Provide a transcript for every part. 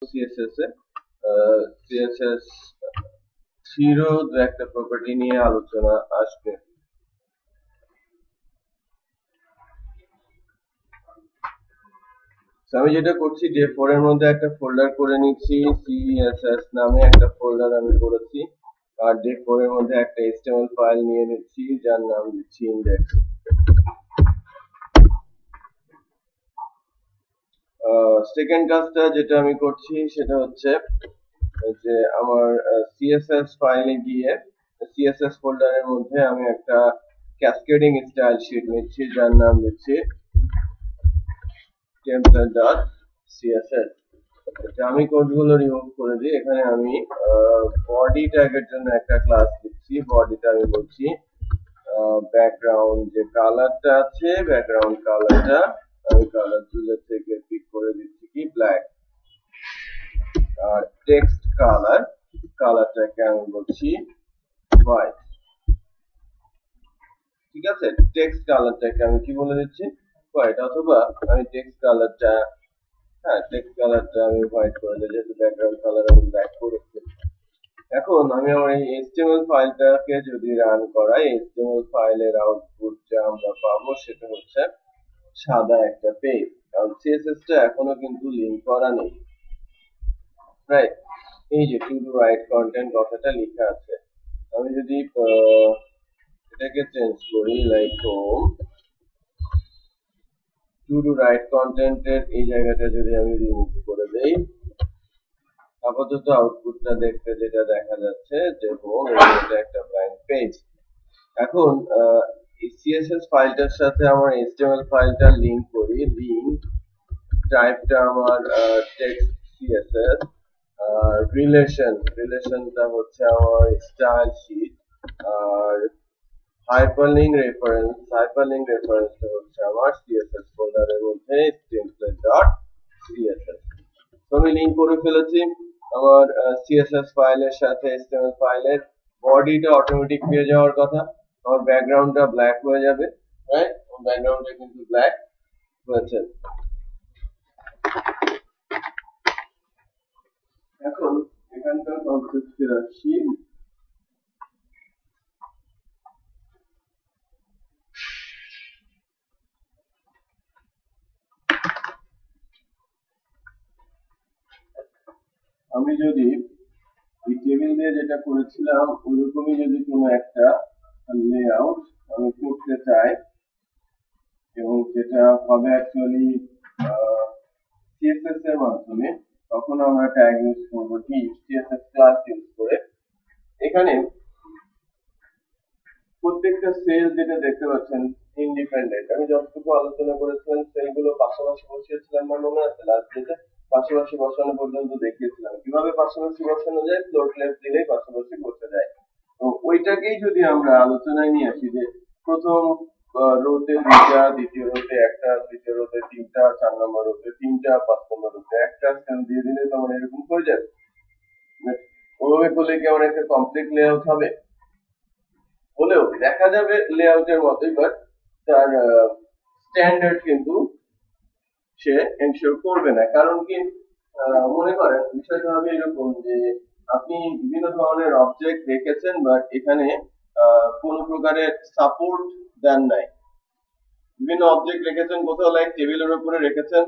CSS এ CSS zero একটা property নিয়ে আলোচনা আসবে। আমি যেটা করছি J4 এর মধ্যে একটা ফোল্ডার করে নিচ্ছি, CSS নামে একটা ফোল্ডার আমি করেছি, আর J4 এর মধ্যে একটা HTML ফাইল নিয়ে নিচ্ছি যার নাম দিচ্ছি index। সেকেন্ড কাজটা যেটা আমি করছি সেটা হচ্ছে যে আমার CSS ফাইলে গিয়ে CSS ফোল্ডারের মধ্যে আমি একটা ক্যাসকেডিং স্টাইল শিট নিচ্ছি যার নাম দিচ্ছি template.css। আমি কোডগুলো রিমুভ করে দিই। এখানে আমি বডি ট্যাগের জন্য একটা ক্লাস দিচ্ছি, বডিটা আমি বলছি ব্যাকগ্রাউন্ড যে কালারটা আছে ব্যাকগ্রাউন্ড কালারটা আমি কালার চুজার থেকে পিক করে দিচ্ছি কি ব্ল্যাক, আর টেক্সট কালারটাকে আমি বলছি হোয়াইট। ঠিক আছে, টেক্সট কালারটাকে আমি কি বলে দিচ্ছি হোয়াইট, অথবা আমি টেক্সট কালারটা আমি হোয়াইট করে দিই যেহেতু ব্যাকগ্রাউন্ড কালার আমি ব্ল্যাক করেছি। এখন আমি আমার এই HTML ফাইলটাকে যদি রান করাই, HTML ফাইলের আউটপুট যা আমরা পাবো সেটা হচ্ছে সাদা একটা পেজ, কারণ CSS টা এখনো কিন্তু লিংক করা নেই। রাইট, এই যে টু ডু রাইট কন্টেন্ট কথাটা লেখা আছে, আমি যদি এটাকে চেঞ্জ করি like home to do right কন্টেন্টের এই জায়গাটা যদি আমি রিমুভ করে দেই, আপাতত আউটপুটটা দেখতে যেটা দেখা যাচ্ছে যে হোম এটা একটা ব্ল্যাঙ্ক পেজ। এখন এই CSS ফাইলটার সাথে আমার HTML ফাইলটা লিংক করি, লিংক টাইপটা আমার টেক্সট CSS, রিলেশনটা হচ্ছে আমার স্টাইল শিট, আর হাইপারলিংক রেফারেন্সটা হচ্ছে আমার CSS ফোল্ডারের মধ্যে template.css। তো আমি লিংক করে ফেলেছি আমার CSS ফাইলের সাথে HTML ফাইলের, বডিটা অটোমেটিক পেয়ে যাওয়ার কথা, আমার ব্যাকগ্রাউন্ডটা ব্ল্যাক হয়ে যাবে। রাইট, ব্যাকগ্রাউন্ডটা কিন্তু ব্ল্যাক হয়েছে। এখন এখানকার কনসেপ্টে আসছি। আমি যদি এই টেবিল দিয়ে যেটা করেছিলাম ওইরকমই যদি কোনো একটা লেআউট আমি করতে চাই, এবং যেটা হবে অ্যাকচুয়ালি CSS এর মাধ্যমে, তখন আমরা ট্যাগ ইউজ করব কি CSS ক্লাস ইউজ করে। এখানে প্রত্যেকটা সেল যেটা দেখতে পাচ্ছেন ইন্ডিপেন্ডেন্ট, আমি যতটুকু আলোচনা করেছিলাম সেলগুলো পাশাপাশি বসিয়েছিলাম, আমার মনে আছে লাস্ট ডেতে পাশাপাশি বসানো পর্যন্ত দেখিয়েছিলাম কিভাবে পাশাপাশি বসানো যায়, ফ্লোট লেফট দিলেই পাশাপাশি বসে যায়। তো ওইটাকেই যদি আমরা আলোচনায় নিয়ে আসি যে প্রথম রোতে দুইটা, দ্বিতীয় রোতে একটা, তৃতীয় রোতে তিনটা, 4 নম্বর রোতে তিনটা, 5 নম্বর রোতে একটা সেল দিয়ে দিলে তো আমার এরকম হয়ে যাবে। ওভাবে করলে কি আমার একটা কমপ্লিট লেআউট হবে? হলেও দেখা যাবে লেআউটের মতোই, বাট তার স্ট্যান্ডার্ড কিন্তু সে এনশিওর করবে না। কারণ কি, মনে করেন বিষয়টা হবে এরকম যে আপনি বিভিন্ন ধরনের অবজেক্ট রেখেছেন, বাট এখানে কোনো প্রকারের সাপোর্ট দেন নাই। বিভিন্ন অবজেক্ট রেখেছেন কোথাও লাইক টেবিলের উপরে রেখেছেন,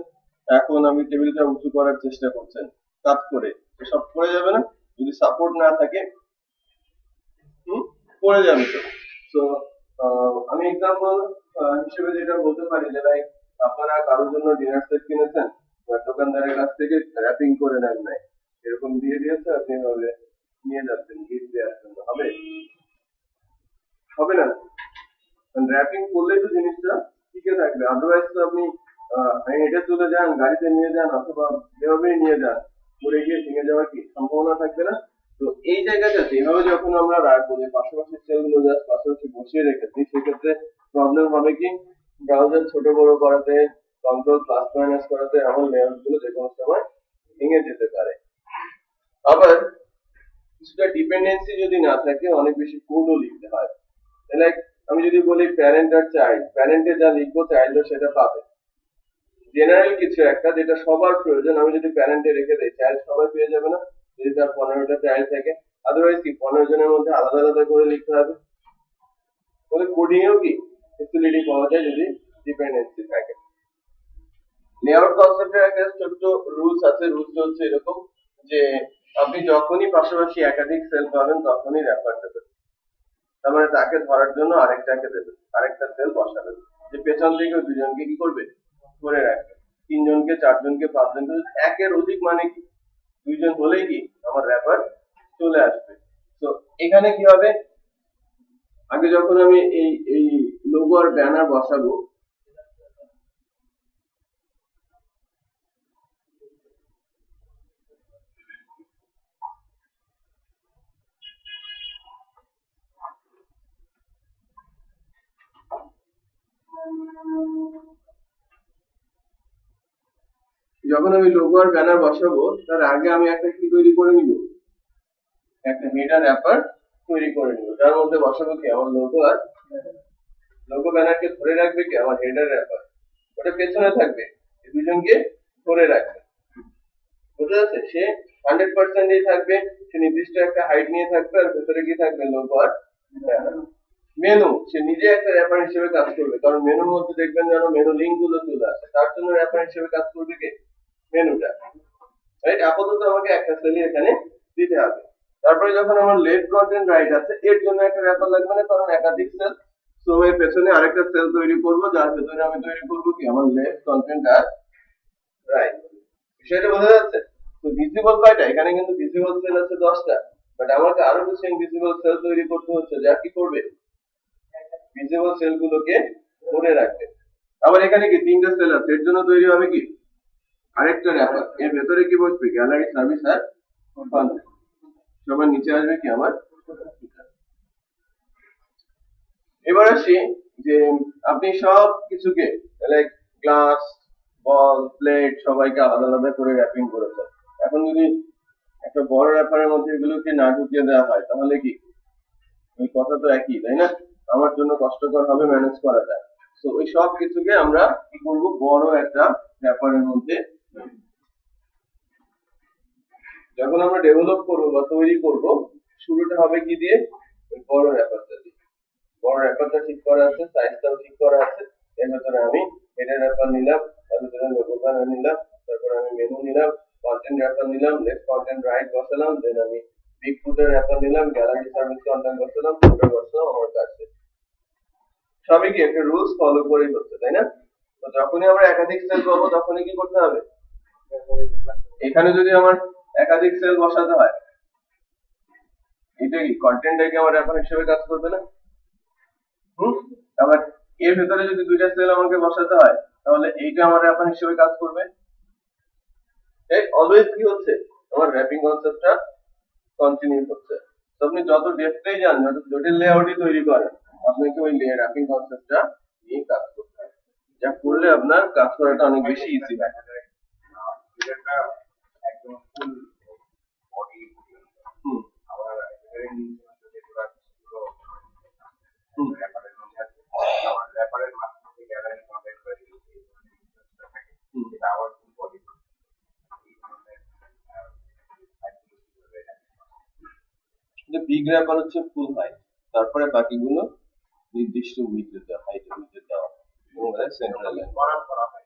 এখন আমি টেবিলটা উঁচু করার চেষ্টা করছেন কাট করে, সব পড়ে যাবে না যদি সাপোর্ট না থাকে, পড়ে যাবে। তো আমি এক্সাম্পল হিসেবে যেটা বলতে পারি যে লাইক আপনারা কারোর জন্য ডিনার সেট কিনেছেন, দোকানদারের কাছ থেকে র্যাপিং করে নেন নাই, এরকম দিয়ে দিয়েছে, আপনি ভাবে নিয়ে যাচ্ছেন গিফট দেওয়ার জন্য, হবে হবে না? র্যাপিং করলেই তো জিনিসটা টিকে থাকবে, আদারওয়াইজ তো আপনি হেঁটে চলে যান, গাড়িতে নিয়ে যান, অথবা যেভাবেই নিয়ে যান, পড়ে গিয়ে ভেঙে যাওয়ার কি সম্ভাবনা থাকবে না? তো এই জায়গাটাতে এভাবে যখন আমরা রাখবো যে পাশাপাশি সেলগুলো জাস্ট পাশাপাশি বসিয়ে রেখেছি, সেক্ষেত্রে প্রবলেম হবে কি ব্রাউজার ছোট বড় করাতে, কন্ট্রোল প্লাস মাইনাস করাতে এমন লেআউট গুলো যে কোনো সময় ভেঙে যেতে পারে। আবার কিছুটা ডিপেন্ডেন্সি যদি না থাকে অনেক বেশি কোডও লিখতে হয়। লাইক আমি যদি বলি প্যারেন্ট আর চাইল্ড, প্যারেন্টে যা লিখবো চাইল্ডও সেটা পাবে, জেনারেল কিছু একটা যেটা সবার প্রয়োজন, আমি যদি প্যারেন্টে রেখে দেই চাইল্ড সবাই পেয়ে যাবে না, যদি তার 15টা চাইল্ড থাকে। আদারওয়াইজ কি 15 জনের মধ্যে আলাদা আলাদা করে লিখতে হবে। বলে কোডিং এও কি ফেসিলিটি পাওয়া যায় যদি ডিপেন্ডেন্সি থাকে। লেআউট কনসেপ্টের একটা ছোট্ট রুলস আছে, রুলসটা হচ্ছে এরকম যে আপনি যখনই পাশাপাশি একাধিক সেল পাবেন তখনই রেফারটা দেবেন। তার মানে তাকে ধরার জন্য আরেকটাকে দেবেন, আরেকটা সেল বসাবেন, যে পেছন থেকে দুজনকে কি করবে ধরে রাখবে, 3 জনকে 4 জনকে 5 জনকে, একের অধিক মানে কি 2 জন হলেই কি আমার রেফার চলে আসবে। তো এখানে কি হবে, আগে যখন আমি এই লোগো আর ব্যানার বসাবো, যখন আমি লোগো আর ব্যানার বসাবো তার আগে আমি একটা কি তৈরি করে নিব, একটা হেডার র্যাপার তৈরি করে নিব, যার মধ্যে বসাবো কি আমার লোগো আর লোগো ব্যানারকে ধরে রাখবে কি আমার হেডার র্যাপার, ওটা পেছনে থাকবে, এই দুজনকে ধরে রাখবে। বুঝতে যাচ্ছে, সে 100% থাকবে, সে নির্দিষ্ট একটা হাইট নিয়ে থাকবে, আর ভেতরে কি থাকবে লোগো আর ব্যানার। মেনু সে নিজে একটা র্যাপার হিসেবে কাজ করবে, কারণ মেনুর মধ্যে দেখবেন যেন মেনু লিঙ্ক গুলো চলে আসে, তার জন্য র্যাপার হিসেবে কাজ করবে কে মেনুটা, রাইট। আপাতত আমাকে একটা সেলই এখানে দিতে হবে। তারপরে যখন আমার লেফট কন্টেন্ট রাইট আছে, এর জন্য একটা র্যাপার লাগবে না, কারণ একাধিক সেল। সো এর পেছনে আরেকটা সেল তৈরি করব, যার ভেতরে আমি তৈরি করব কি আমার লেফট কন্টেন্ট আর রাইট। বিষয়টা বোঝা যাচ্ছে? তো ভিজিবল কয়টা, এখানে কিন্তু ভিজিবল সেল আছে 10টা, বাট আমাকে আরো কিছু ইনভিজিবল সেল তৈরি করতে হচ্ছে, যা কি করবে ভিজিবল সেলগুলোকে ধরে রাখবে। আবার এখানে কি 3টা সেল আছে, এর জন্য তৈরি হবে কি আরেকটা র্যাপার, এর ভেতরে কি বসবে গ্যালারি সার্ভিস আর কন্টেন্ট, সবার নিচে আসবে কি আমার। এবার আসি যে আপনি সব কিছুকে লাইক গ্লাস বল প্লেট সবাইকে আলাদা আলাদা করে র্যাপিং করেছেন। এখন যদি একটা বড় র্যাপারের মধ্যে এগুলোকে না ঢুকিয়ে দেওয়া হয় তাহলে কি ওই কথা তো একই, তাই না? আমার জন্য কষ্টকর হবে ম্যানেজ করাটা। তো ওই সব কিছুকে আমরা কি করব, বড় একটা র্যাপারের মধ্যে যখন আমরা ডেভেলপ করব বা তৈরি করব, শুরুটা হবে কি দিয়ে, ওই বড় র্যাপারটা দিয়ে। বড় র্যাপারটা ঠিক করা আছে, সাইজটাও ঠিক করা আছে, এর ভেতরে আমি হেডার র্যাপার নিলাম, তার ভেতরে লোগো ব্যানার নিলাম, তারপর আমি মেনু নিলাম, কন্টেন্ট র্যাপার নিলাম, লেফট কন্টেন্ট রাইট বসালাম, দেন আমি বিগ ফুটার র্যাপার নিলাম, গ্যালারি সার্ভিস কন্টেন্ট বসালাম, ফুটার বসালাম, আমার কাছে সবই কি একটা রুলস ফলো করেই হচ্ছে, তাই না? তো যখনই আমরা একাধিক সেল পাবো তখনই কি করতে হবে, এখানে যদি আমার একাধিক সেল বসাতে হয়, এটা কি কন্টেন্টটা কি আমার র্যাপার হিসেবে কাজ করবে না? আবার এর ভেতরে যদি 2টা সেল আমাকে বসাতে হয় তাহলে এইটা আমার র্যাপার হিসেবে কাজ করবে। এই অলওয়েজ কি হচ্ছে, আমার র্যাপিং কনসেপ্টটা কন্টিনিউ হচ্ছে। তো আপনি যত ডেপথে যান, যত জটিল লেআউটই তৈরি করেন, আপনাকে ওই র্যাপিং কনসেপ্টটা নিয়ে কাজ করতে হবে, যা করলে আপনার কাজ করাটা অনেক বেশি ইজি হয়। একদম ফুল বডি আবার র্যাপারের মাধ্যমে গ্যালারি কন্টেন্ট করে আবার ফুল বডি বিগ র্যাপার হচ্ছে ফুল হাইট, তারপরে বাকিগুলো নির্দিষ্ট উইথে দেওয়া, হাইটের উইথে দেওয়া এবং সেন্ট্রাল লাইন করা হয়।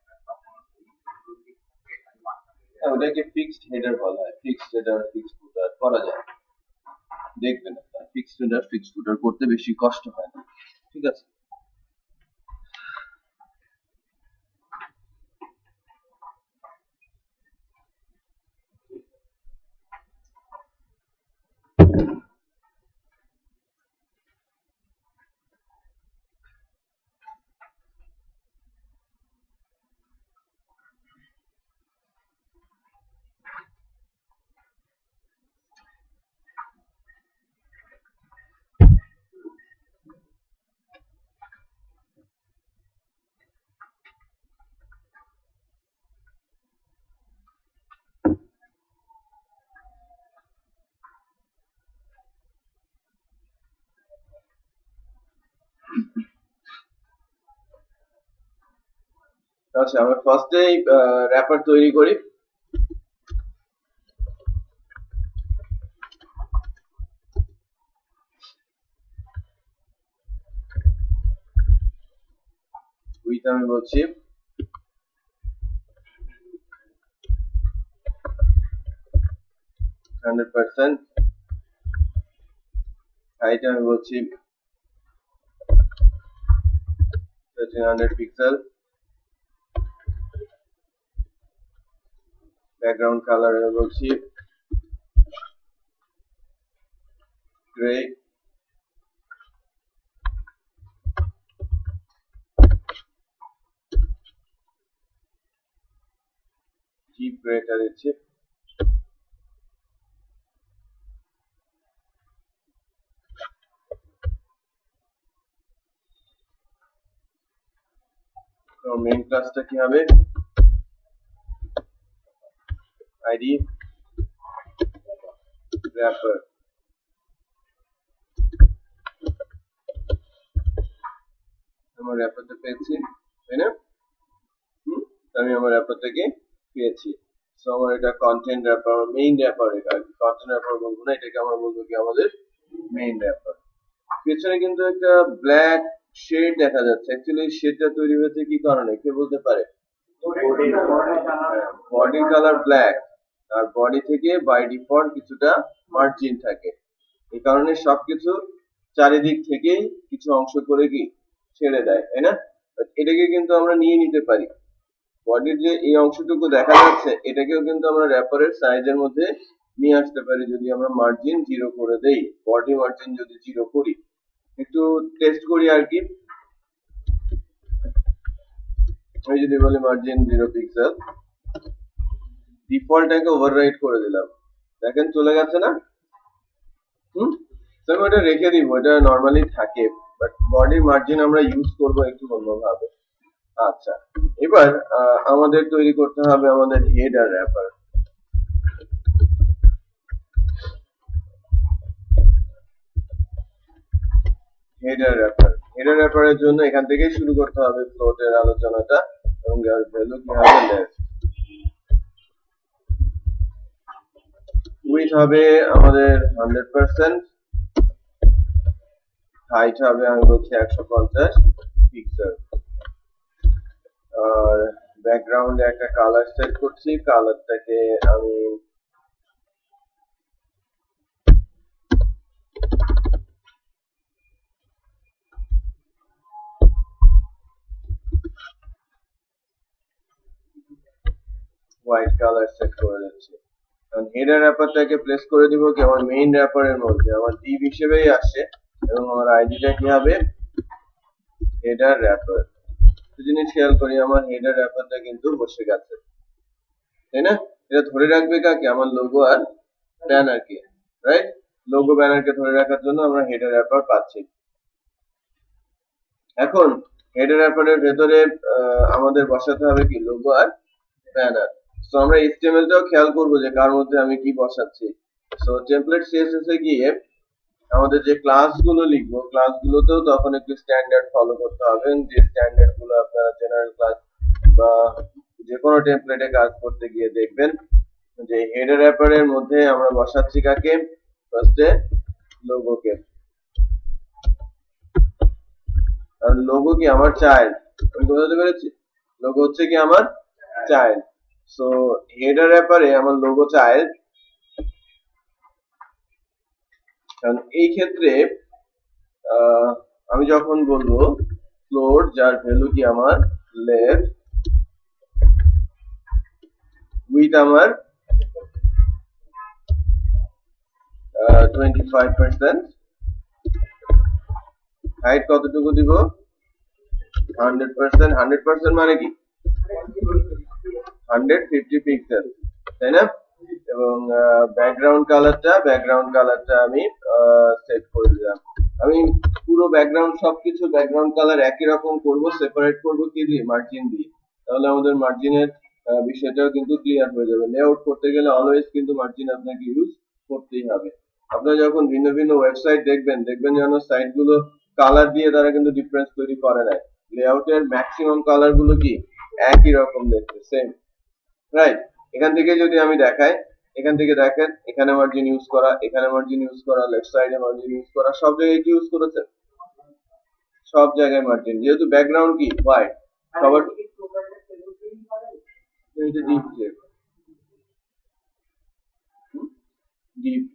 ওটাকে ফিক্সড হেডার বলা হয়, ফিক্সড হেডার ফিক্সড ফুটার করা যায়, দেখবেন ফিক্সড হেডার ফিক্সড ফুটার করতে বেশি কষ্ট হয় না, ঠিক আছে। আচ্ছা, আমরা ফার্স্টে র্যাপার তৈরি করি। উইথ আমি বলছি 100%, হাইট আমি বলছি 1300 পিক্সেল, ব্যাকগ্রাউন্ড কালার আমি বলছি গ্রে, ডিপ গ্রেটা দিচ্ছি। মেইন ক্লাসটা কি হবে? ID wrapper. আমার র্যাপারটা পেয়েছি, তাই না? আমি আমার র্যাপারটাকে পেয়েছি। সো আমার এটা কন্টেন্ট র্যাপার, মেইন র্যাপার। এটা কন্টেন্ট র্যাপার বলবো না, এটাকে আমরা বলবো কি আমাদের মেইন র্যাপার। পেছনে কিন্তু একটা ব্ল্যাক শেড দেখা যাচ্ছে। অ্যাকচুয়ালি শেডটা তৈরি হয়েছে কি কারণে, কে বলতে পারে? বডি কালার ব্ল্যাক, আর বডি থেকে বাই ডিফল্ট কিছুটা মার্জিন থাকে। এই কারণে সবকিছু চারিদিক থেকেই কিছু অংশ করে কি ছেড়ে দেয়, তাই না? এটাকে কিন্তু আমরা নিয়ে নিতে পারি। বডির যে এই অংশটুকু দেখা যাচ্ছে, এটাকেও কিন্তু আমরা র্যাপারের সাইজের মধ্যে নিয়ে আসতে পারি যদি আমরা মার্জিন 0 করে দেই। বডি মার্জিন যদি 0 করি, একটু টেস্ট করি আর কি। আমি যদি বলি মার্জিন 0 পিক্সেল, ডিফল্টটাকে ওভাররাইড করে দিলাম, দেখেন চলে গেছে না? তো আমি ওটা রেখে দিব, এটা নরমালি থাকে, বাট বডি মার্জিন আমরা ইউজ করব একটু অন্যভাবে। আচ্ছা, এবার আমাদের তৈরি করতে হবে আমাদের হেডার র্যাপার। হেডার র্যাপারের জন্য এখান থেকেই শুরু করতে হবে ফ্লোটের আলোচনাটা, এবং যার ভ্যালু কি হবে লেফট। উইথ হবে আমাদের 100%, হাইট হবে আমি বলছি 150 পিক্সেল, আর ব্যাকগ্রাউন্ডে একটা কালার সেট করছি। কালারটাকে আমি হোয়াইট কালার সেট করে দিচ্ছি। কারণ হেডার র্যাপারটাকে প্লেস করে দিব কি আমার মেইন র্যাপারের মধ্যে, আমার ডিভ হিসেবেই আসছে, এবং আমার আইডিটা কি হবে হেডার র্যাপার। জিনিস খেয়াল করি, আমার হেডার র্যাপারটা কিন্তু বসে গেছে, তাই না? এটা ধরে রাখবে কাকে? আমার লোগো আর ব্যানারকে, রাইট? লোগো ব্যানারকে ধরে রাখার জন্য আমরা হেডার র্যাপার পাচ্ছি। এখন হেডার র্যাপারের ভেতরে আমাদের বসাতে হবে কি লোগো আর ব্যানার। সো আমরা HTML টাও খেয়াল করবো যে কার মধ্যে আমি কি বসাচ্ছি। সো টেমপ্লেট CSS এ গিয়ে আমাদের যে ক্লাসগুলো লিখবো, ক্লাসগুলোতেও তখন একটু স্ট্যান্ডার্ড ফলো করতে হবে, যে স্ট্যান্ডার্ড গুলো আপনারা জেনারেল ক্লাস বা যে কোনো টেমপ্লেটে কাজ করতে গিয়ে দেখবেন যে হেডার র্যাপারের মধ্যে আমরা বসাচ্ছি কাকে? ফার্স্টে লোগোকে। কারণ লোগো কি আমার চাইল্ড, আমি বোঝাতে পেরেছি? লোগো হচ্ছে কি আমার চাইল্ড। সো হেডার র্যাপারে আমার লোগো চাইল্ড, কারণ এই ক্ষেত্রে আমি যখন বলবো ফ্লোট যার ভ্যালু কি আমার লেফট, উইথ আমার 25%, হাইট কতটুকু দিব? 100%। 100% মানে কি 150 পিক্সেল, তাই না? এবং ব্যাকগ্রাউন্ড কালারটা আমি সেট করে দিলাম। আমি পুরো ব্যাকগ্রাউন্ড সবকিছু ব্যাকগ্রাউন্ড কালার একই রকম করব, সেপারেট করব কি দিয়ে? মার্জিন দিয়ে। তাহলে আমাদের মার্জিনের বিষয়টাও কিন্তু ক্লিয়ার হয়ে যাবে। লেআউট করতে গেলে অলওয়েজ কিন্তু মার্জিন আপনাকে ইউজ করতেই হবে। আপনারা যখন ভিন্ন ভিন্ন ওয়েবসাইট দেখবেন যেন সাইটগুলো কালার দিয়ে তারা কিন্তু ডিফারেন্স তৈরি করে না। লেআউটের ম্যাক্সিমাম কালার গুলো কি একই রকম দেখতে, সেম, রাইট। এখান থেকে যদি আমি দেখাই, এখান থেকে দেখেন এখানে মার্জিন ইউজ করা, এখানে মার্জিন ইউজ করা, লেফট সাইডে মার্জিন ইউজ করা, সব জায়গায় কি ইউজ করেছে, সব জায়গায় মার্জিন, যেহেতু ব্যাকগ্রাউন্ড কি হোয়াইট, সবার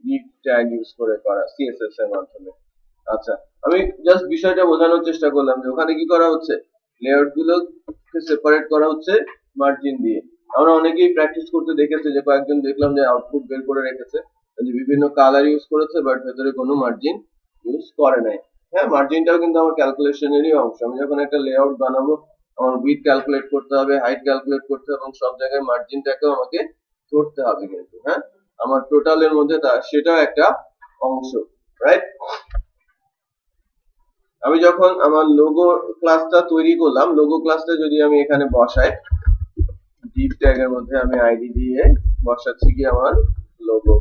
ডিপ ট্যাগ ইউজ করে করা সিএসএস এর মাধ্যমে। আচ্ছা, আমি জাস্ট বিষয়টা বোঝানোর চেষ্টা করলাম যে ওখানে কি করা হচ্ছে, লেআউট গুলোকে সেপারেট করা হচ্ছে মার্জিন দিয়ে। আমরা অনেকেই প্র্যাকটিস করতে দেখেছি, যে কয়েকজন দেখলাম যে আউটপুট বের করে রেখেছে, যে বিভিন্ন কালার ইউজ করেছে বাট ভেতরে কোনো মার্জিন ইউজ করে নাই। হ্যাঁ, মার্জিনটাও কিন্তু আমার ক্যালকুলেশনেরই অংশ। আমি যখন একটা লেআউট বানাবো, আমার উইডথ ক্যালকুলেট করতে হবে, হাইট ক্যালকুলেট করতে হবে, এবং সব জায়গায় মার্জিনটাকেও আমাকে ধরতে হবে কিন্তু। হ্যাঁ, আমার টোটালের মধ্যে সেটাও একটা অংশ, রাইট। আমি যখন আমার লোগো ক্লাসটা তৈরি করলাম, লোগো ক্লাসটা যদি আমি এখানে বসাই, ডিপ ট্যাগ এর মধ্যে আমি আইডি দিয়ে বসাচ্ছি কি আমার লোগো।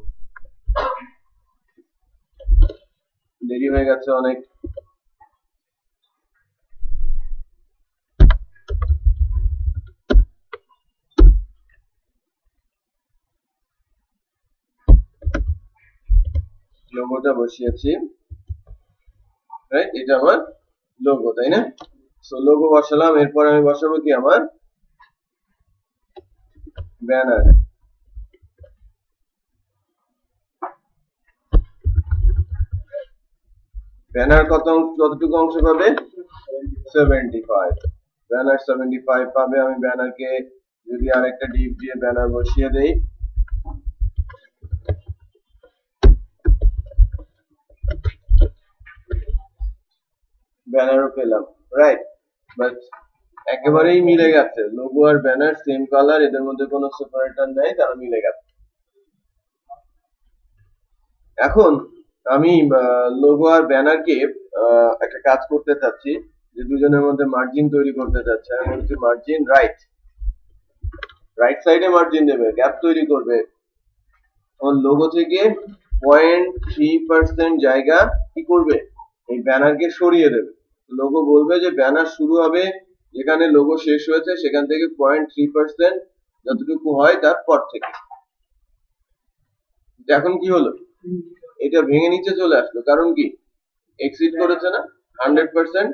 দেরি হয়ে গেছে অনেক। লোগোটা বসিয়েছি, রাইট, এটা আমার লোগো, তাই না? সো লোগো বসালাম, এরপর আমি বসাবো কি আমার ব্যানার। ব্যানার কতটুকু অংশ পাবে, 75। ব্যানার 75 পাবে। আমি ব্যানারকে যদি আরেকটা ডিপ দিয়ে ব্যানার বসিয়ে দেই, ব্যানারও পেলাম, রাইট। বাট একেবারেই মিলে গেছে, লোগো আর ব্যানার সেম কালার, এদের মধ্যে কোনো সেপারেটর নাই, তারা মিলে গেছে। এখন আমি লোগো আর ব্যানারকে একটা কাজ করতে চাচ্ছি, যে দুজনের মধ্যে মার্জিন তৈরি করতে চাচ্ছি। আমি বলছি মার্জিন রাইট, রাইট সাইডে মার্জিন দেবে, গ্যাপ তৈরি করবে। লোগো থেকে 0.3% জায়গা কি করবে, এই ব্যানারকে সরিয়ে দেবে। লোগো বলবে যে ব্যানার শুরু হবে যেখানে লোগো শেষ হয়েছে, সেখান থেকে 0.3% যতটুকু হয় তার পর থেকে। এখন কি হলো, এটা ভেঙে নিচে চলে আসলো, কারণ কি এক্সিড করেছে না, 100%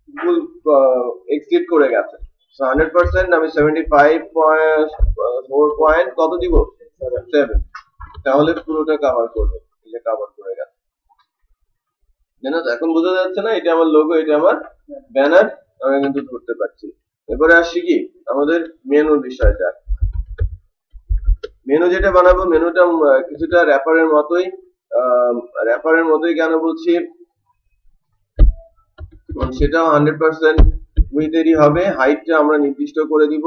ফুল এক্সিড করে গেছে। 100% আমি 75.4 পয়েন্ট কত দিব, 7, তাহলে পুরোটা কভার করবে, এটা কভার করে গেছে। জানো তো, এখন বোঝা যাচ্ছে না, এটা আমার লোগো, এটা আমার ব্যানার, আমরা কিন্তু ধরতে পারছি। এবারে আসছি কি আমাদের মেনুর বিষয়টা। মেনু যেটা বানাবো, মেনুটা কিছুটা র্যাপারের মতোই কেন বলছি, সেটাও 100% উইথেরই হবে। হাইটটা আমরা নির্দিষ্ট করে দিব,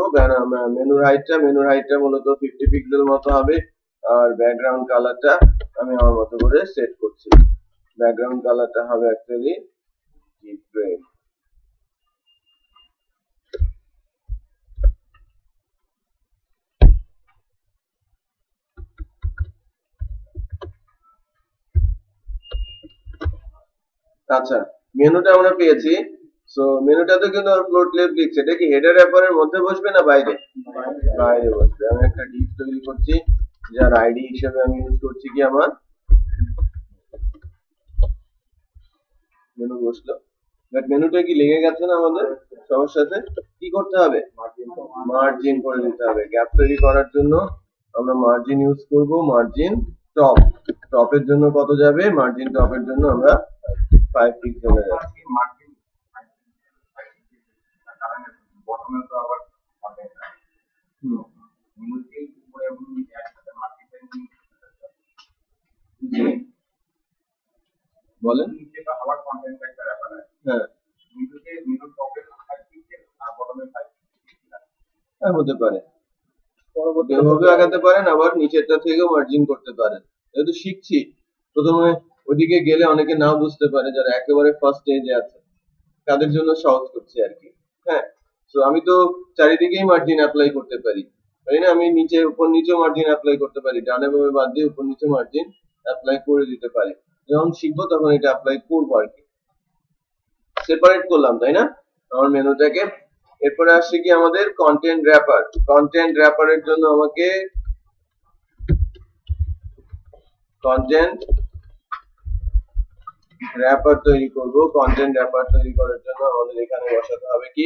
মেনুর হাইটটা মূলত 50 পিক্সেল মতো হবে। আর ব্যাকগ্রাউন্ড কালারটা আমি আমার মতো করে সেট করছি। ব্যাকগ্রাউন্ড কালারটা হবে অ্যাকচুয়ালি ডিপ গ্রে। আচ্ছা, মেনুটা আমরা পেয়েছি। সো মেনুটাতে কিন্তু ফ্লোট লেফট লিখছে, এটা কি হেডার র্যাপারের মধ্যে বসবে না বাইরে, বাইরে বসবে। আমি একটা ডিপ তৈরি করছি, যার আইডি হিসেবে আমি ইউজ করছি কি আমার মেনু বসলো। বাট মেনুটা কি লেগে গেছে না আমাদের সবার সাথে, কি করতে হবে, মার্জিন করে দিতে হবে। গ্যাপ তৈরি করার জন্য আমরা মার্জিন ইউজ করব, মার্জিন টপ। টপের জন্য কত যাবে, মার্জিন টপের জন্য আমরা 5 পিক্সেলে যাচ্ছি। বলেন, হ্যাঁ হতে পারে, এভাবে আগাতে পারেন, আবার নিচেরটা থেকেও মার্জিন করতে পারেন। যেহেতু শিখছি, প্রথমে ওইদিকে গেলে অনেকে নাও বুঝতে পারে, যারা একেবারে ফার্স্ট স্টেজে আছে তাদের জন্য সহজ করছি আর কি। হ্যাঁ, তো আমি তো চারিদিকেই মার্জিন অ্যাপ্লাই করতে পারি, তাই না? আমি নিচে উপর নিচেও মার্জিন অ্যাপ্লাই করতে পারি, ডানে বামে বাদ দিয়ে উপর নিচে মার্জিন অ্যাপ্লাই করে দিতে পারি। যখন শিখবো তখন এটা অ্যাপ্লাই করবো আর কি। সেপারেট করলাম, তাই না? আমার মেনুটাকে এরপরে আসছে কি আমাদের কন্টেন্ট র্যাপার। কন্টেন্ট র্যাপারের জন্য আমাকে কন্টেন্ট র্যাপার তৈরি করব। কন্টেন্ট র্যাপার তৈরি করার জন্য আমাদের এখানে বসাতে হবে কি,